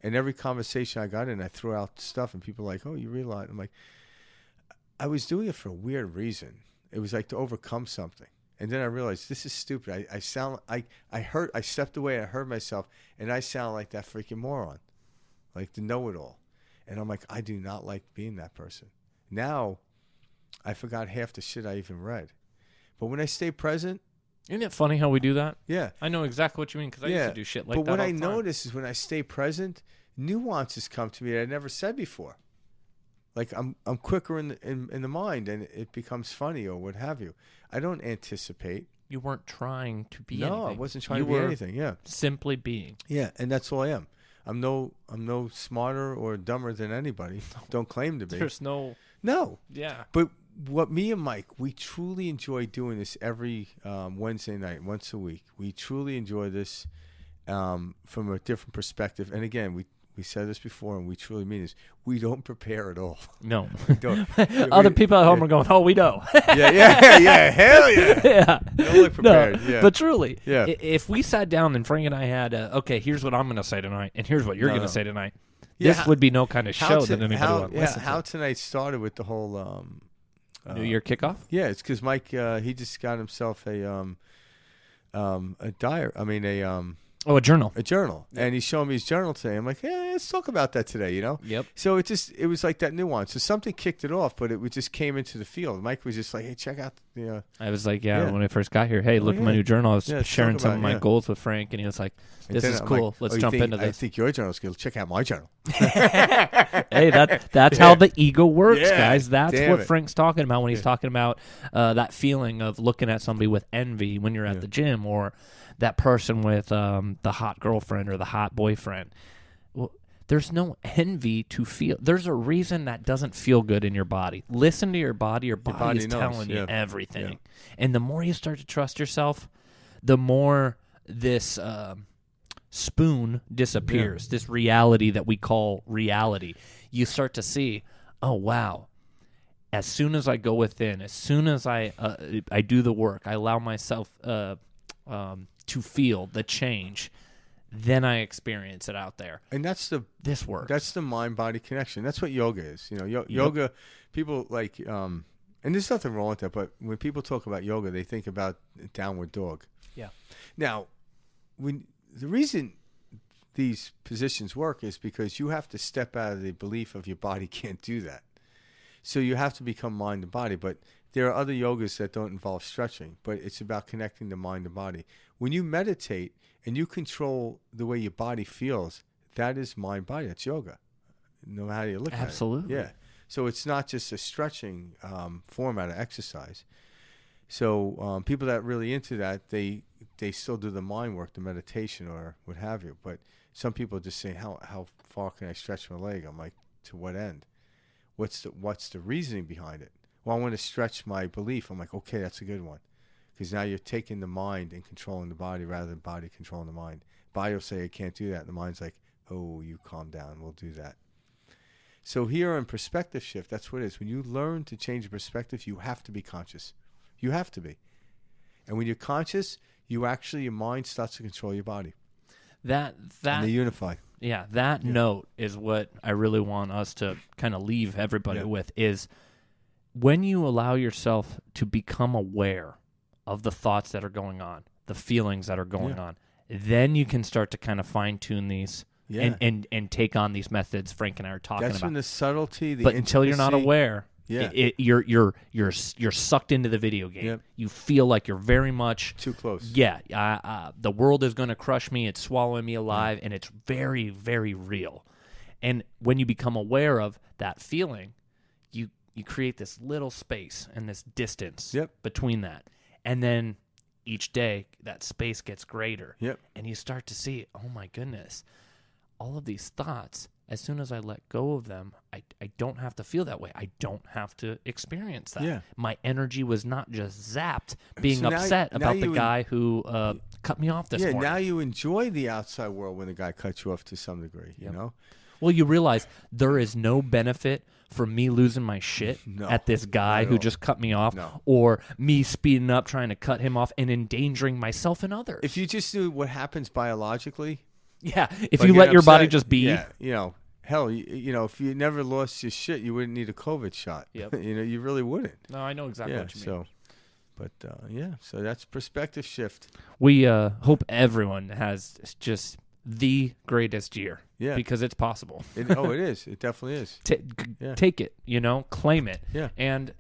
And every conversation I got in, I threw out stuff, and people were like, oh, you realize? I'm like, I was doing it for a weird reason. It was like to overcome something. And then I realized this is stupid. I stepped away. I heard myself, and I sound like that freaking moron, like the know-it-all. And I'm like, I do not like being that person. Now, I forgot half the shit I even read. But when I stay present, isn't it funny how we do that? yeah, I know exactly what you mean because I used to do shit like that. But what all I the time. notice is when I stay present, nuances come to me that I never said before. Like I'm quicker in the mind, and it becomes funny or what have you. I don't anticipate. You weren't trying to be anything. No, I wasn't trying to be anything. Yeah, simply being. Yeah, and that's all I am. I'm no smarter or dumber than anybody. Don't claim to be. There's no. Yeah. But what me and Mike, we truly enjoy doing this every Wednesday night, once a week. We truly enjoy this from a different perspective. And again, we said this before, and we truly mean this. We don't prepare at all. No. We don't. Other people at home are going, oh, we know. yeah. Hell yeah. Yeah. Don't look prepared. No, yeah. But truly, yeah. If we sat down and Frank and I had, okay, here's what I'm going to say tonight, and here's what you're going to say tonight, this would be no kind of show that anybody would listen to. How tonight started with the whole New Year kickoff? Yeah, it's because Mike, he just got himself a diary. I mean, a journal. A journal. Yep. And he showed me his journal today. I'm like, hey, let's talk about that today, you know? Yep. So it was like that nuance. So something kicked it off, but it just came into the field. Mike was just like, hey, check out the... I was like, when I first got here, hey, look at my new journal. I was sharing some of my goals with Frank, and he was like, this is cool. Like, let's jump into this. I think your journal's good. Check out my journal. Hey, that's how the ego works, guys. That's Damn what it. Frank's talking about when he's talking about that feeling of looking at somebody with envy when you're at the gym, or that person with the hot girlfriend or the hot boyfriend. Well, there's no envy to feel. There's a reason that doesn't feel good in your body. Listen to your body. Your body is telling you everything. Yeah. And the more you start to trust yourself, the more this spoon disappears, this reality that we call reality. You start to see, oh, wow. As soon as I go within, as soon as I do the work, I allow myself to feel the change, then I experience it out there. And this works. That's the mind-body connection. That's what yoga is. You know, yoga, people like, and there's nothing wrong with that, but when people talk about yoga, they think about downward dog. Yeah. Now, the reason these positions work is because you have to step out of the belief of your body can't do that. So you have to become mind and body, but there are other yogas that don't involve stretching, but it's about connecting the mind and body. When you meditate and you control the way your body feels, that is mind-body. That's yoga, no matter how you look at it. Absolutely. Yeah. So it's not just a stretching format of exercise. So people that are really into that, they still do the mind work, the meditation or what have you. But some people just say, how far can I stretch my leg? I'm like, to what end? What's the reasoning behind it? Well, I want to stretch my belief. I'm like, okay, that's a good one. Because now you're taking the mind and controlling the body rather than body controlling the mind. Body will say, I can't do that. And the mind's like, oh, you calm down. We'll do that. So here in perspective shift, that's what it is. When you learn to change your perspective, you have to be conscious. You have to be. And when you're conscious, your mind starts to control your body. And they unify. Yeah, that note is what I really want us to kind of leave everybody with is when you allow yourself to become aware of the thoughts that are going on, the feelings that are going on, then you can start to kind of fine-tune these and take on these methods Frank and I are talking about. That's when the subtlety, but until you're not aware, you're sucked into the video game. Yep. You feel like you're very much too close. Yeah, the world is going to crush me. It's swallowing me alive, and it's very, very real. And when you become aware of that feeling, you create this little space and this distance between that. And then each day, that space gets greater. Yep. And you start to see, oh my goodness, all of these thoughts, as soon as I let go of them, I don't have to feel that way. I don't have to experience that. Yeah. My energy was not just zapped being upset about the guy who cut me off this morning. Yeah, now you enjoy the outside world when the guy cuts you off to some degree, you know? Well, you realize there is no benefit from me losing my shit at this guy who just cut me off or me speeding up trying to cut him off and endangering myself and others. If you just knew what happens biologically. Yeah, if you let your body just be. Yeah, you know, hell, you know, if you never lost your shit, you wouldn't need a COVID shot. Yep. You know, you really wouldn't. No, I know exactly what you mean. But yeah, so that's perspective shift. We hope everyone has just the greatest year. Yeah, because it's possible. It is. It definitely is. Take it, claim it. Yeah. And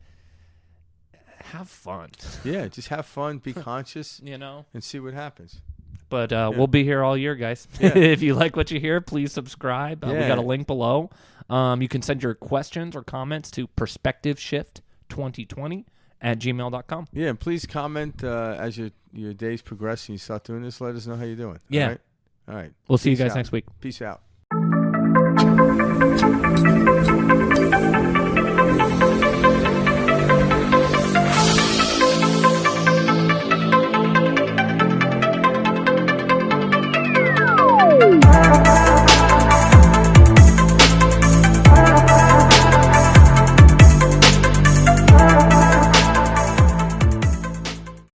have fun. Yeah, just have fun, be conscious, and see what happens. But we'll be here all year, guys. Yeah. If you like what you hear, please subscribe. We Yeah. got a link below. You can send your questions or comments to perspectiveshift2020@gmail.com. Yeah, and please comment as your days progress and you start doing this. Let us know how you're doing. Yeah. All right. We'll see you Peace guys out. next week. Peace out.